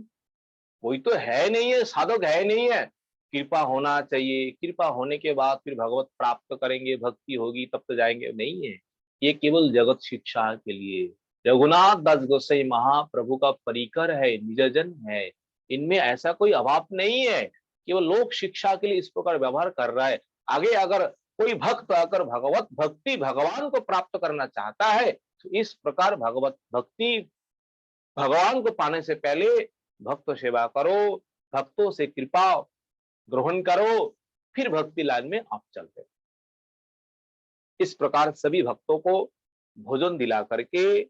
कोई तो है नहीं है, साधक है नहीं है, कृपा होना चाहिए, कृपा होने के बाद फिर भगवत प्राप्त करेंगे, भक्ति होगी तब तो जाएंगे, नहीं है। ये केवल जगत शिक्षा के लिए रघुनाथ दास गोसाई महाप्रभु का परिकर है, निजजन है, इनमें ऐसा कोई अभाव नहीं है, केवल लोक शिक्षा के लिए इस प्रकार व्यवहार कर रहा है। आगे अगर कोई भक्त अगर भगवत भक्ति भगवान को प्राप्त करना चाहता है तो इस प्रकार भगवत भक्ति भगवान को पाने से पहले भक्त सेवा करो, भक्तों से कृपा ग्रहण करो, फिर भक्ति लाइन में आप चलते। इस प्रकार सभी भक्तों को भोजन दिला करके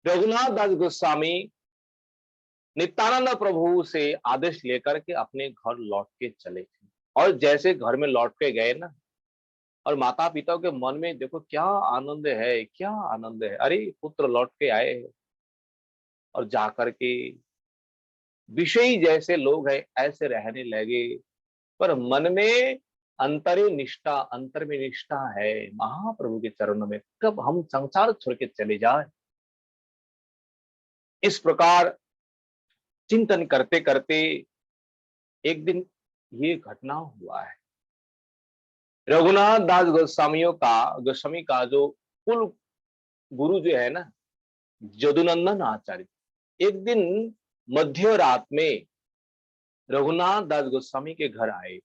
रघुनाथ दास गोस्वामी नित्यानंद प्रभु से आदेश लेकर के अपने घर लौट के चले थे। और जैसे घर में लौट के गए ना, और माता पिता के मन में देखो क्या आनंद है, क्या आनंद है, अरे पुत्र लौट के आए, और जाकर के विषयी जैसे लोग हैं ऐसे रहने लगे, पर मन में अंतर में निष्ठा है महाप्रभु के चरणों में, कब हम संसार छोड़ के चले जाए। इस प्रकार चिंतन करते करते एक दिन ये घटना हुआ है। रघुनाथ दास गोस्वामी का जो कुल गुरु जो है ना, यदुनंदन आचार्य, एक दिन मध्य रात में रघुनाथ दास गोस्वामी के घर आए,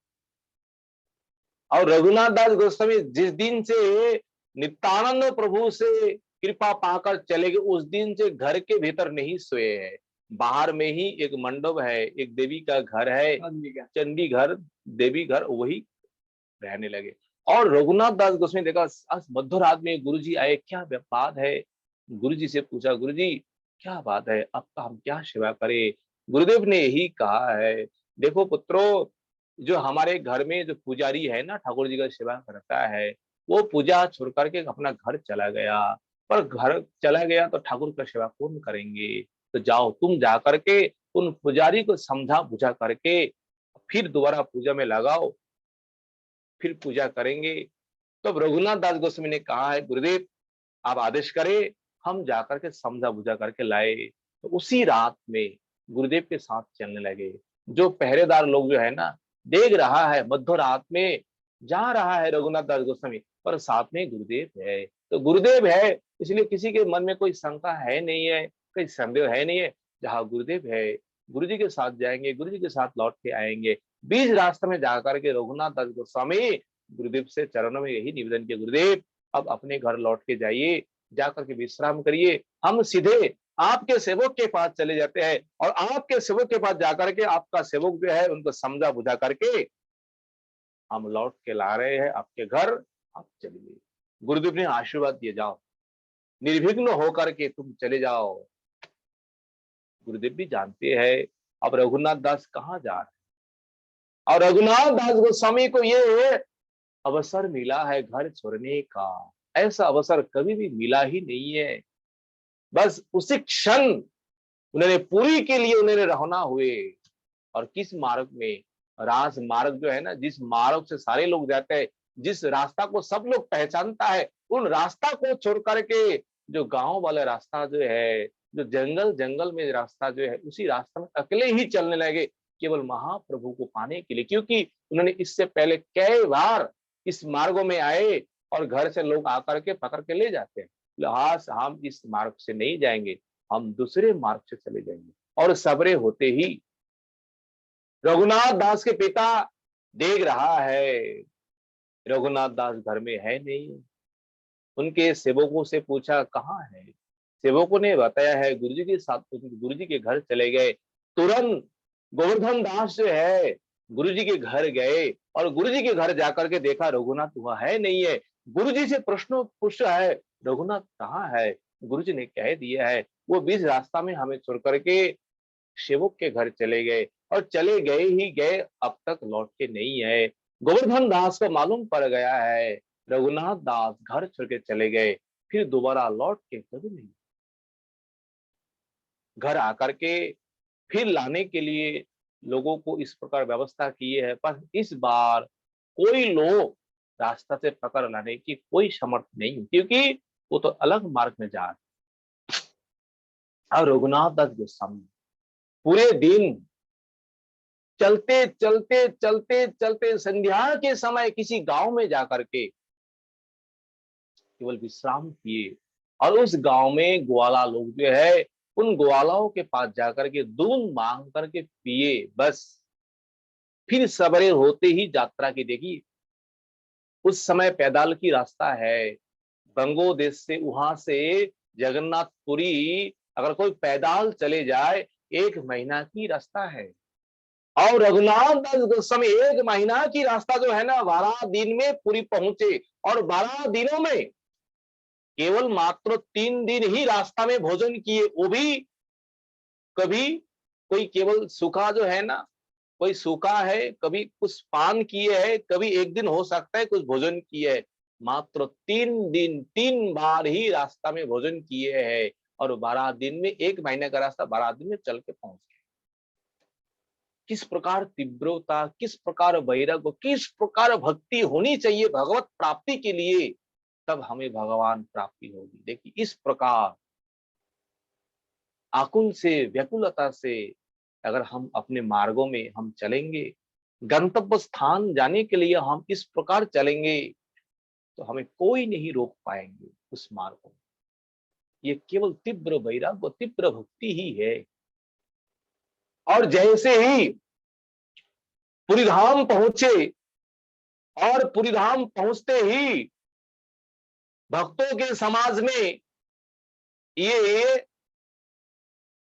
और रघुनाथ दास गोस्वामी जिस दिन से नित्यानंद प्रभु से कृपा पाकर चले गए, उस दिन से घर के भीतर नहीं सोए हैं, बाहर में ही एक मंडप है, एक देवी का घर है, चंडी घर, देवी घर, वही रहने लगे। और रघुनाथ दास गोस्वामी देखा आज मध्य रात में गुरुजी आए, क्या बात है, गुरुजी से पूछा, गुरुजी क्या बात है, आपका हम क्या सेवा करें। गुरुदेव ने यही कहा है, देखो पुत्रों, जो हमारे घर में जो पुजारी है ना, ठाकुर जी का सेवा करता है, वो पूजा छोड़ करके अपना घर चला गया, पर घर चला गया तो ठाकुर का सेवा कौन करेंगे, तो जाओ तुम जा करके उन पुजारी को समझा बुझा करके फिर दोबारा पूजा में लगाओ, फिर पूजा करेंगे। तो रघुनाथ दास गोस्वामी ने कहा है, गुरुदेव आप आदेश करें, हम जाकर के समझा बुझा करके लाए। तो उसी रात में गुरुदेव के साथ चलने लगे। जो पहरेदार लोग जो है ना, देख रहा है मध्य रात में जा रहा है रघुनाथ दास गोस्वामी, पर साथ में गुरुदेव है, तो गुरुदेव है इसलिए किसी के मन में कोई शंका है नहीं है, कोई संदेह है नहीं है। जहाँ गुरुदेव है, गुरु जी के साथ जाएंगे, गुरु जी के साथ लौट के आएंगे। बीच रास्ते में जाकर के रघुनाथ दास गोस्वामी गुरुदेव से चरणों में यही निवेदन किया, गुरुदेव अब अपने घर लौट के जाइए, जाकर के विश्राम करिए, हम सीधे आपके सेवक के पास चले जाते हैं, और आपके सेवक के पास जाकर के आपका सेवक जो है उनको समझा बुझा करके हम लौट के ला रहे हैं आपके घर, आप चलिए। गुरुदेव ने आशीर्वाद दिए, जाओ निर्विघ्न होकर के तुम चले जाओ। गुरुदेव भी जानते हैं अब रघुनाथ दास कहाँ जा रहे, और रघुनाथ दास गोस्वामी को ये अवसर मिला है घर छोड़ने का, ऐसा अवसर कभी भी मिला ही नहीं है। बस उसी क्षण उन्होंने पूरी के लिए उन्होंने रवाना हुए। और किस मार्ग में, राज मार्ग जो है ना, जिस मार्ग से सारे लोग जाते हैं, जिस रास्ता को सब लोग पहचानता है, उन रास्ता को छोड़ करके जो गांव वाला रास्ता जो है, जो जंगल जंगल में रास्ता जो है, उसी रास्ता में अकेले ही चलने लगे केवल महाप्रभु को पाने के लिए। क्योंकि उन्होंने इससे पहले कई बार इस मार्गों में आए और घर से लोग आकर के पकड़ के ले जाते हैं, हाँ हम इस मार्ग से नहीं जाएंगे, हम दूसरे मार्ग से चले जाएंगे। और सबरे होते ही रघुनाथ दास के पिता देख रहा है रघुनाथ दास घर में है नहीं। उनके सेवकों से पूछा कहाँ है, सेवकों ने बताया है गुरुजी के साथ, गुरुजी के घर चले गए। तुरंत गोवर्धन दास जो है गुरुजी के घर गए और गुरुजी के घर जाकर के देखा रघुनाथ वह है नहीं है। गुरुजी से प्रश्न पूछा है रघुनाथ कहाँ है, गुरुजी ने कह दिया है वो बीच रास्ता में हमें छोड़ करके सेवक के घर चले गए, और चले गए ही गए, अब तक लौट के नहीं है। गोवर्धन दास को मालूम पड़ गया है रघुनाथ दास घर छोड़ के चले गए, फिर दोबारा लौट के कभी नहीं। घर आकर के फिर लाने के लिए लोगों को इस प्रकार व्यवस्था की है, पर इस बार कोई लोग रास्ता से पकड़ लाने की कोई समर्थ नहीं, क्योंकि वो तो अलग मार्ग में जा रहे। और रघुनाथ दास गोस्वामी पूरे दिन चलते चलते चलते चलते संध्या के समय किसी गांव में जाकर के केवल विश्राम किए, और उस गांव में ग्वाला लोग जो है उन ग्वालाओं के पास जाकर के दूध मांग करके पिए। बस फिर सवेरे होते ही यात्रा की, देखिए उस समय पैदल की रास्ता है, बंगो देश से वहां से जगन्नाथपुरी अगर कोई पैदल चले जाए 1 महीना की रास्ता है। और रघुनाथ दास गोस्वामी 1 महीना की रास्ता जो है ना 12 दिन में पूरी पहुंचे, और 12 दिनों में केवल मात्र 3 दिन ही रास्ता में भोजन किए, वो भी कभी कोई केवल सूखा जो है ना, कोई सूखा है, कभी कुछ पान किए है, कभी 1 दिन हो सकता है कुछ भोजन किए है। मात्र 3 दिन 3 बार ही रास्ता में भोजन किए हैं, और 12 दिन में 1 महीने का रास्ता 12 दिन में चल के पहुंच गए। किस प्रकार तीव्रता, किस प्रकार वैराग्य, किस प्रकार भक्ति होनी चाहिए भगवत प्राप्ति के लिए, तब हमें भगवान प्राप्ति होगी। देखिए इस प्रकार आकुल से, व्याकुलता से अगर हम अपने मार्गों में हम चलेंगे, गंतव्य स्थान जाने के लिए हम इस प्रकार चलेंगे, तो हमें कोई नहीं रोक पाएंगे उस मार्ग को। ये केवल तीव्र वैराग्य, तीव्र भक्ति ही है। और जैसे ही पुरीधाम पहुंचे, और पुरीधाम पहुंचते ही भक्तों के समाज में ये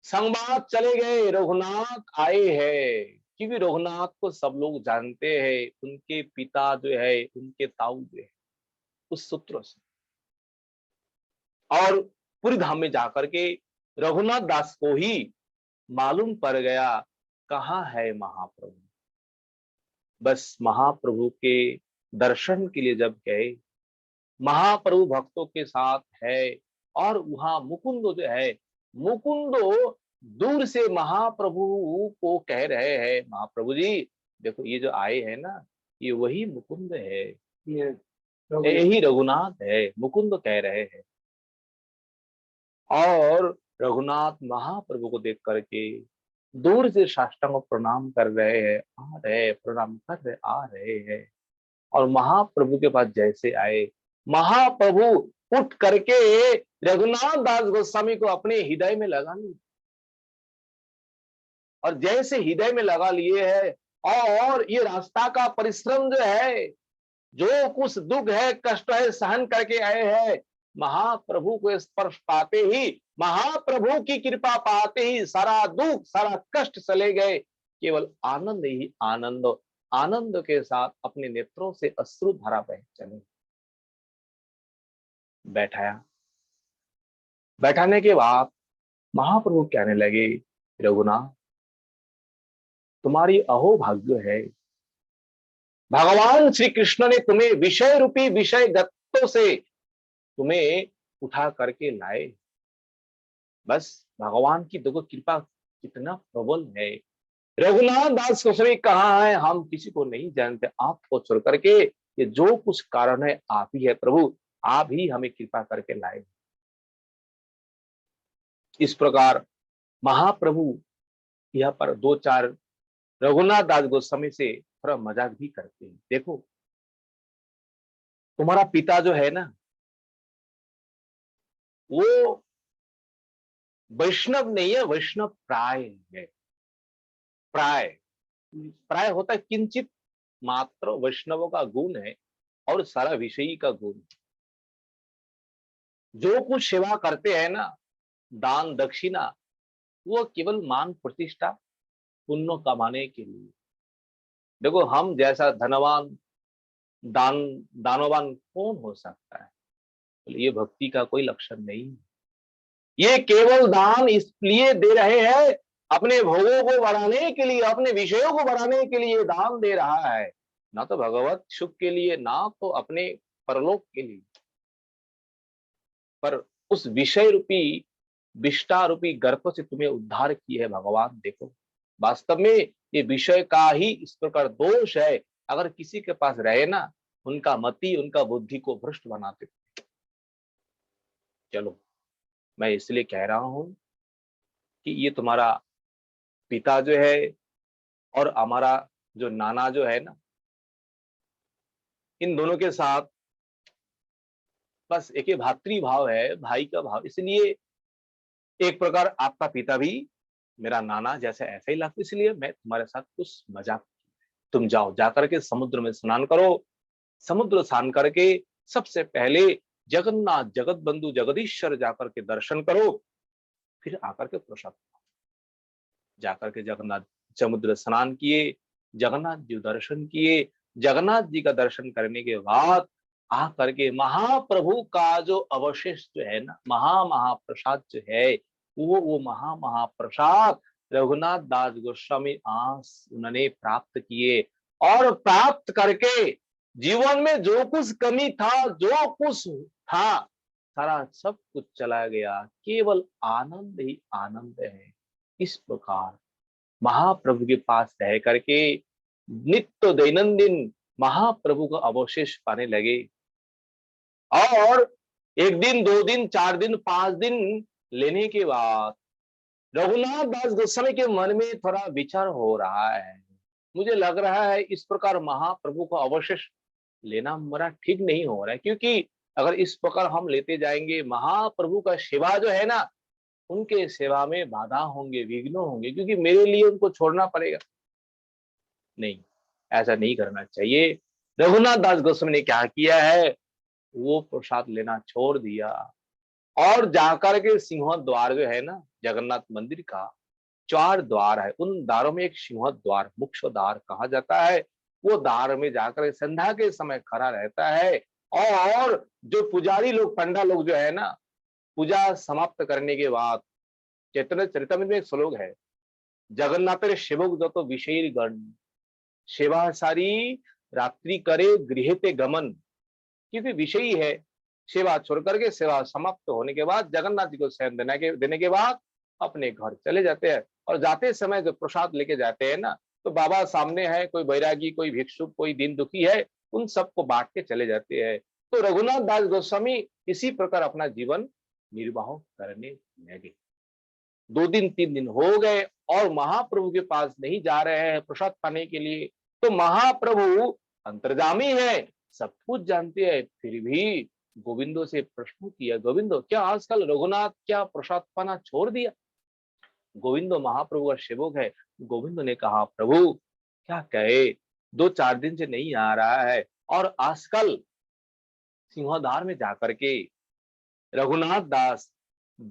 संवाद चले गए रघुनाथ आए हैं, क्योंकि रघुनाथ को सब लोग जानते हैं, उनके पिता जो है, उनके ताऊ जो है, उस सूत्र से। और पुरीधाम में जाकर के रघुनाथ दास को ही मालूम पड़ गया कहाँ है महाप्रभु। बस महाप्रभु के दर्शन के लिए जब गए, महाप्रभु भक्तों के साथ है, और वहां मुकुंदो जो है, मुकुंदो दूर से महाप्रभु को कह रहे हैं महाप्रभु जी देखो ये जो आए हैं ना, ये वही मुकुंद है, यही रघुनाथ है, मुकुंद कह रहे हैं। और रघुनाथ महाप्रभु को देख करके दूर से साष्टांग प्रणाम कर रहे हैं, आ रहे प्रणाम कर रहे आ रहे हैं। और महाप्रभु के पास जैसे आए, महाप्रभु उठ करके रघुनाथ दास गोस्वामी को अपने हृदय में लगा लिए, और जैसे हृदय में लगा लिए है, और ये रास्ता का परिश्रम जो है, जो कुछ दुख है, कष्ट है, सहन करके आए हैं, महाप्रभु को स्पर्श पाते ही, महाप्रभु की कृपा पाते ही सारा दुख, सारा कष्ट चले गए। केवल आनंद ही आनंद, आनंद के साथ अपने नेत्रों से अश्रु धारा बह चले। बैठाया। बैठाने के बाद महाप्रभु कहने लगे, रघुनाथ तुम्हारी अहोभाग्य है, भगवान श्री कृष्ण ने तुम्हें विषय रूपी विषय गत्तों से तुम्हें उठा करके लाए। बस भगवान की देखो कृपा कितना प्रबल है। रघुनाथ दास गोस्वामी कहाँ है हम किसी को नहीं जानते, आपको छोड़ करके ये जो कुछ कारण है आप ही है प्रभु, आप ही हमें कृपा करके लाए। इस प्रकार महाप्रभु यहाँ पर दो चार रघुनाथ दास गोस्वामी से थोड़ा मजाक भी करते हैं। देखो तुम्हारा पिता जो है ना वो वैष्णव नहीं है, वैष्णव प्राय है। प्राय प्राय होता है किंचित मात्र वैष्णवों का गुण है और सारा विषयी का गुण। जो कुछ सेवा करते हैं ना, दान दक्षिणा, वो केवल मान प्रतिष्ठा पुण्य कमाने के लिए। देखो हम जैसा धनवान दानवान कौन हो सकता है? ये भक्ति का कोई लक्षण नहीं है। ये केवल दान इसलिए दे रहे हैं अपने भोगों को बढ़ाने के लिए, अपने विषयों को बढ़ाने के लिए दान दे रहा है, ना तो भगवत सुख के लिए, ना तो अपने परलोक के लिए। पर उस विषय रूपी विष्टा रूपी गर्भ से तुम्हें उद्धार की है भगवान। देखो वास्तव में ये विषय का ही इस प्रकार दोष है, अगर किसी के पास रहे ना, उनका मति उनका बुद्धि को भ्रष्ट बनाते। चलो मैं इसलिए कह रहा हूं कि ये तुम्हारा पिता जो है और हमारा जो नाना जो है ना, इन दोनों के साथ बस एक ही भातृभाव है, भाई का भाव। इसलिए एक प्रकार आपका पिता भी मेरा नाना जैसे ऐसा ही लगता, इसलिए मैं तुम्हारे साथ कुछ मजाक। तुम जाओ, जाकर के समुद्र में स्नान करो। समुद्र स्नान करके सबसे पहले जगन्नाथ जगत बंधु जगदीश्वर जाकर के दर्शन करो, फिर आकर के प्रसाद खाओ। जाकर के जगन्नाथ समुद्र स्नान किए, जगन्नाथ जी दर्शन किए। जगन्नाथ जी का दर्शन करने के बाद आकर के महाप्रभु का जो अवशेष जो है ना, महाप्रसाद जो है, वो महाप्रसाद रघुनाथ दास गोस्वामी आस उन्होंने प्राप्त किए। और प्राप्त करके जीवन में जो कुछ कमी था, जो कुछ था, सारा सब कुछ चला गया, केवल आनंद ही आनंद है। इस प्रकार महाप्रभु के पास रह करके नित्य दैनंदिन महाप्रभु का अवशेष पाने लगे। और एक दिन, दो दिन, चार दिन, 5 दिन लेने के बाद रघुनाथ दास गोस्वामी के मन में थोड़ा विचार हो रहा है, मुझे लग रहा है इस प्रकार महाप्रभु का अवशेष लेना मेरा ठीक नहीं हो रहा है, क्योंकि अगर इस प्रकार हम लेते जाएंगे महाप्रभु का सेवा जो है ना, उनके सेवा में बाधा होंगे, विघ्न होंगे, क्योंकि मेरे लिए उनको छोड़ना पड़ेगा। नहीं, ऐसा नहीं करना चाहिए। रघुनाथ दास गोस्वामी ने क्या किया है, वो प्रसाद लेना छोड़ दिया और जाकर के सिंह द्वार जो है ना जगन्नाथ मंदिर का, 4 द्वार है, उन द्वारों में एक सिंह द्वार मुख्य द्वार कहा जाता है। वो द्वार में जाकर संध्या के समय खड़ा रहता है। और जो पुजारी लोग, पंडा लोग जो है ना, पूजा समाप्त करने के बाद चैतन्य चरितमृत में एक श्लोक है, जगन्नाथेर सेवक যত विषयीर गण सेवा सारी रात्रि करे गृहेते गमन। क्योंकि विषयी है, सेवा छोड़ करके सेवा समाप्त होने के बाद जगन्नाथ जी को शयन देने के बाद अपने घर चले जाते हैं। और जाते समय जो प्रसाद लेके जाते हैं ना, तो बाबा सामने है, कोई बैरागी, कोई भिक्षुक, कोई दीन दुखी है, उन सबको बांट के चले जाते हैं। तो रघुनाथ दास गोस्वामी इसी प्रकार अपना जीवन निर्वाह करने लगे। 2 दिन 3 दिन हो गए और महाप्रभु के पास नहीं जा रहे हैं प्रसाद पाने के लिए। तो महाप्रभु अंतर्जामी है, सब कुछ जानते हैं, फिर भी गोविंदो से प्रश्न किया, गोविंदो क्या आजकल रघुनाथ क्या प्रसाद पाना छोड़ दिया? गोविंदो महाप्रभु का सेवक है। गोविंदो ने कहा, प्रभु क्या कहे, 2-4 दिन से नहीं आ रहा है और आजकल सिंहद्वार में जाकर के रघुनाथ दास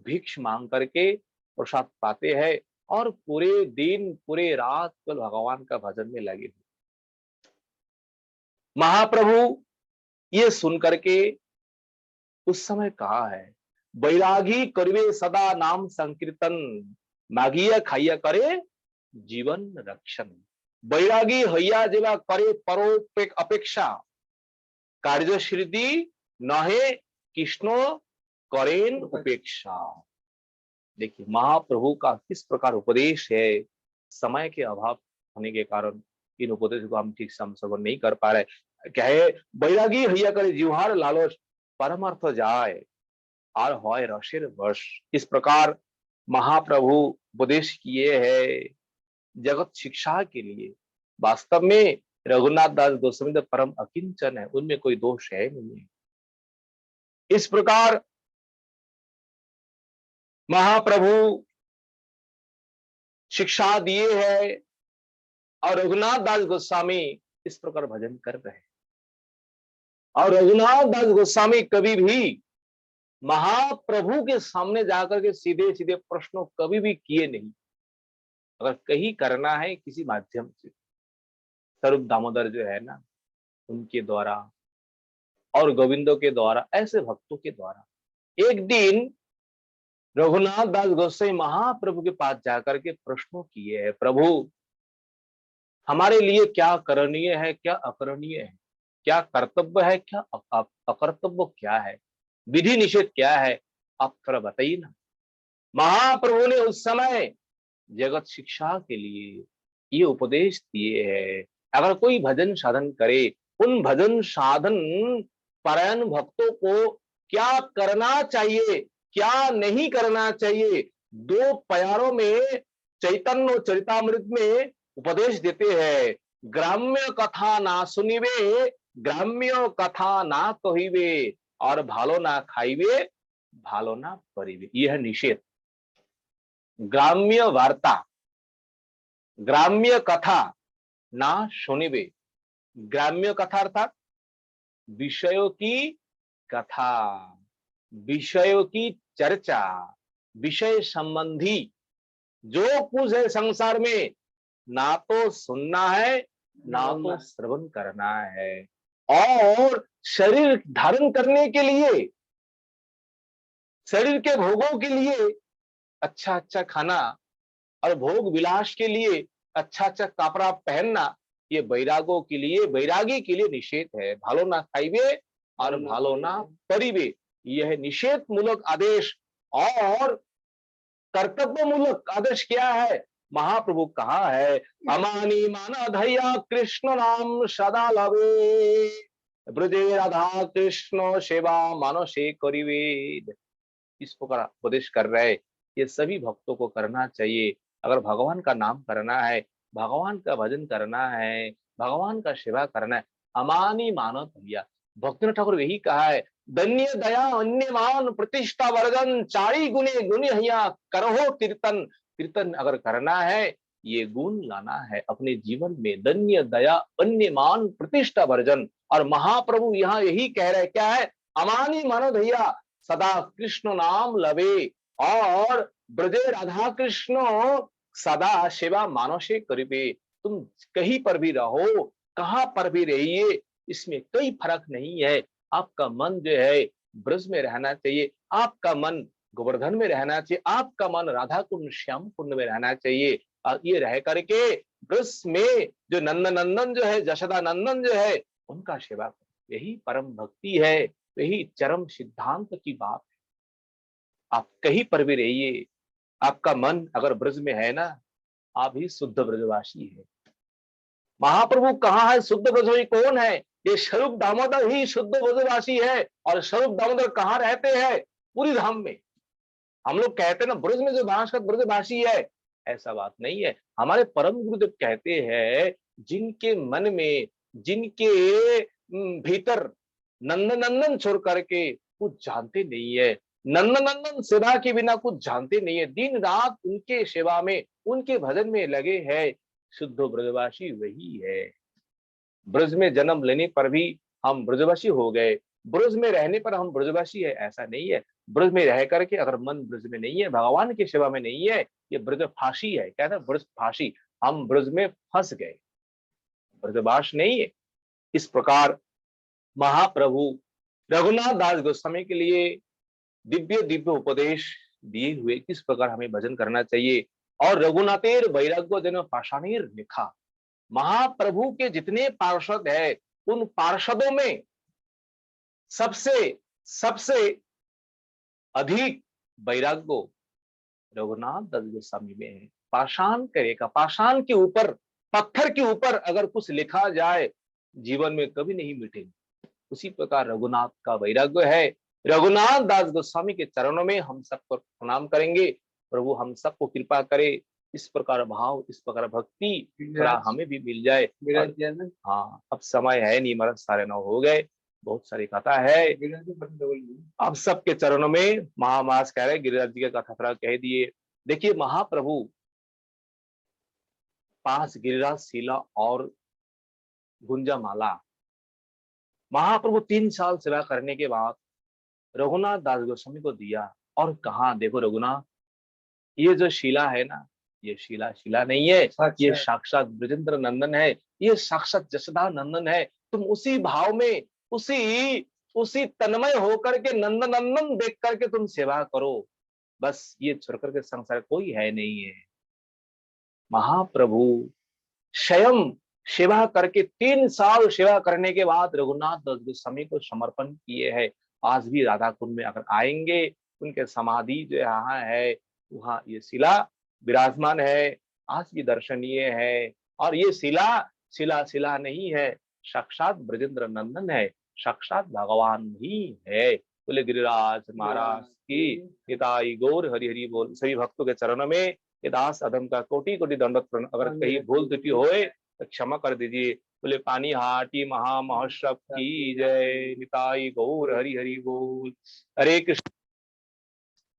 भिक्ष मांग करके प्रसाद पाते हैं और पूरे दिन पूरे रात कल भगवान का भजन में लगे। महाप्रभु ये सुन करके उस समय कहा है, बैरागी करवे सदा नाम संकीर्तन, मागिया खाइया करे जीवन रक्षण। बैरागी हैया जेवा करे परोपेक अपेक्षा, कार्यसिद्धि नहे कृष्ण करेन उपेक्षा। देखिए महाप्रभु का किस प्रकार उपदेश है। समय के अभाव होने के कारण इन उपदेश को हम ठीक से हम श्रवण नहीं कर पा रहे। क्या है, बैरागी हैया करे जीवहार लालच, परमार्थ जाए और होय रसेर वश। इस प्रकार महाप्रभु उपदेश किए हैं जगत शिक्षा के लिए। वास्तव में रघुनाथ दास गोस्वामी तो परम अकिंचन है, उनमें कोई दोष है नहीं। इस प्रकार महाप्रभु शिक्षा दिए हैं और रघुनाथ दास गोस्वामी इस प्रकार भजन कर रहे हैं। और रघुनाथ दास गोस्वामी कभी भी महाप्रभु के सामने जाकर के सीधे सीधे प्रश्नों कभी भी किए नहीं। अगर कहीं करना है किसी माध्यम से, स्वरूप दामोदर जो है ना उनके द्वारा और गोविंदों के द्वारा, ऐसे भक्तों के द्वारा। एक दिन रघुनाथ दास गोसाई महाप्रभु के पास जाकर के प्रश्नों किए हैं, प्रभु हमारे लिए क्या करणीय है, क्या अकरणीय है, क्या कर्तव्य है, क्या अकर्तव्य क्या है, विधि निषेध क्या है, आप थोड़ा बताइए ना। महाप्रभु ने उस समय जगत शिक्षा के लिए ये उपदेश दिए हैं। अगर कोई भजन साधन करे, उन भजन साधन परायण भक्तों को क्या करना चाहिए, क्या नहीं करना चाहिए, दो प्यारों में चैतन्य चरितामृत में उपदेश देते हैं। ग्राम्य कथा ना सुनिवे, ग्राम्य कथा ना कहिवे, और भालो ना खाइवे, भालो ना परिवे। यह निषेध। ग्राम्य वार्ता, ग्राम्य कथा ना सुनिवे। ग्राम्य कथा अर्थात विषयों की कथा, विषयों की चर्चा, विषय संबंधी जो कुछ है संसार में, ना तो सुनना है ना तो श्रवण करना है। और शरीर धारण करने के लिए, शरीर के भोगों के लिए अच्छा अच्छा खाना और भोग विलास के लिए अच्छा अच्छा कपड़ा पहनना, ये बैरागों के लिए, बैरागी के लिए निषेध है। भालो ना खाइबे और भालो ना परिबे, यह निषेध मूलक आदेश। और कर्तव्य मूलक आदेश क्या है, महाप्रभु कहा है, अमानी माना धैया कृष्ण नाम सदा लवे, ब्रजे राधा कृष्ण सेवा मानसे करिवे। इस प्रकार उपदेश कर रहे, ये सभी भक्तों को करना चाहिए। अगर भगवान का नाम करना है, भगवान का भजन करना है, भगवान का सेवा करना है, अमानी मानो भैया। भक्ति ठाकुर यही कहा है, धन्य दया अन्य मान प्रतिष्ठा वर्जन, चारी गुणे गुण हिया करहो कीर्तन। कीर्तन अगर करना है, ये गुण लाना है अपने जीवन में, धन्य दया अन्य मान प्रतिष्ठा वर्जन। और महाप्रभु यहाँ यही कह रहे, क्या है, अमानी मानो भैया सदा कृष्ण नाम लवे, और ब्रजे राधा कृष्ण सदा सेवा मानसे करिबे। तुम कहीं पर भी रहो, कहां पर भी रहिए, इसमें कोई फर्क नहीं है। आपका मन जो है ब्रज में रहना चाहिए, आपका मन गोवर्धन में रहना चाहिए, आपका मन राधा कुंड श्याम कुंड में रहना चाहिए। और ये रह करके ब्रज में जो नंदन जो है, जशोदा नंदन जो है, उनका सेवा करो। यही परम भक्ति है, यही चरम सिद्धांत की बात है। आप कहीं पर भी रहिए, आपका मन अगर ब्रज में है ना, आप ही शुद्ध ब्रजवासी है। महाप्रभु कहाँ है शुद्ध ब्रजवासी कौन है, ये स्वरूप दामोदर ही शुद्ध ब्रजवासी है। और स्वरूप दामोदर कहाँ रहते हैं, पूरी धाम में। हम लोग कहते हैं ना ब्रज में जो बांस का ब्रजवासी है, ऐसा बात नहीं है। हमारे परम गुरुदेव कहते हैं, जिनके मन में, जिनके भीतर नंदनंदन छोड़ करके कुछ जानते नहीं है, नंदनंदन सेवा के बिना कुछ जानते नहीं है, दिन रात उनके सेवा में, उनके भजन में लगे हैं, शुद्ध ब्रजवासी वही है। ब्रज में जन्म लेने पर भी हम ब्रजवासी हो गए, ब्रज में रहने पर हम ब्रजवासी है, ऐसा नहीं है। ब्रज में रह करके अगर मन ब्रज में नहीं है, भगवान की सेवा में नहीं है, ये ब्रज फांसी है। क्या था, ब्रज फांसी। हम ब्रज में फंस गए, ब्रजवास नहीं है। इस प्रकार महाप्रभु रघुनाथ दास गोस्वामी के लिए दिव्य दिव्य उपदेश दिए हुए किस प्रकार हमें भजन करना चाहिए। और रघुनाथेर वैराग्य जन पाषाणेर लिखा, महाप्रभु के जितने पार्षद है उन पार्षदों में सबसे सबसे अधिक वैराग्य रघुनाथ दास गोस्वामी में है। पाषाण करेगा, पाषाण के ऊपर, पत्थर के ऊपर अगर कुछ लिखा जाए जीवन में कभी नहीं मिटेगा, उसी प्रकार रघुनाथ का वैराग्य है। रघुनाथ दास गोस्वामी के चरणों में हम सबको प्रणाम करेंगे। प्रभु हम सबको कृपा करे, इस प्रकार भाव, इस प्रकार भक्ति थोड़ा हमें भी मिल जाए। हाँ, अब समय है नहीं, महाराज 9:30 हो गए, बहुत सारी कथा है। अब सबके चरणों में महामास कह रहे, गिरिराज जी का कथा थोड़ा कह दिए। देखिए, महाप्रभु 5 गिरिराज शिला और गुंजा माला, महाप्रभु 3 साल सेवा करने के बाद रघुनाथ दास गोस्वामी को दिया। और कहा, देखो रघुनाथ, ये जो शिला है ना, ये शिला शिला नहीं है, ये साक्षात ब्रजेंद्र नंदन है, ये साक्षात जसोदा नंदन है। तुम उसी भाव में, उसी तन्मय होकर के नंदन नंदन देख करके तुम सेवा करो, बस ये छोड़ करके संसार कोई है नहीं है। महाप्रभु स्वयं सेवा करके 3 साल सेवा करने के बाद रघुनाथ दास गोस्वामी को समर्पण किए हैं। आज भी राधा कुंड में अगर आएंगे, उनके समाधि जो यहाँ है, वहाँ ये शिला विराजमान है, आज भी दर्शनीय है। और ये शिला नहीं है, साक्षात ब्रजेंद्र नंदन है, साक्षात भगवान ही है। बोले गिरिराज महाराज की निताई गौर हरि हरि बोल। सभी भक्तों के चरणों में ये दास अधम का कोटि कोटि दंडवत प्रणाम। अगर कहीं भूल त्रुटि होए तो क्षमा कर दीजिए। बोले पानी हाटी महा महोत्सव की जय। निताई गौर हरि हरि बोल। हरे कृष्ण।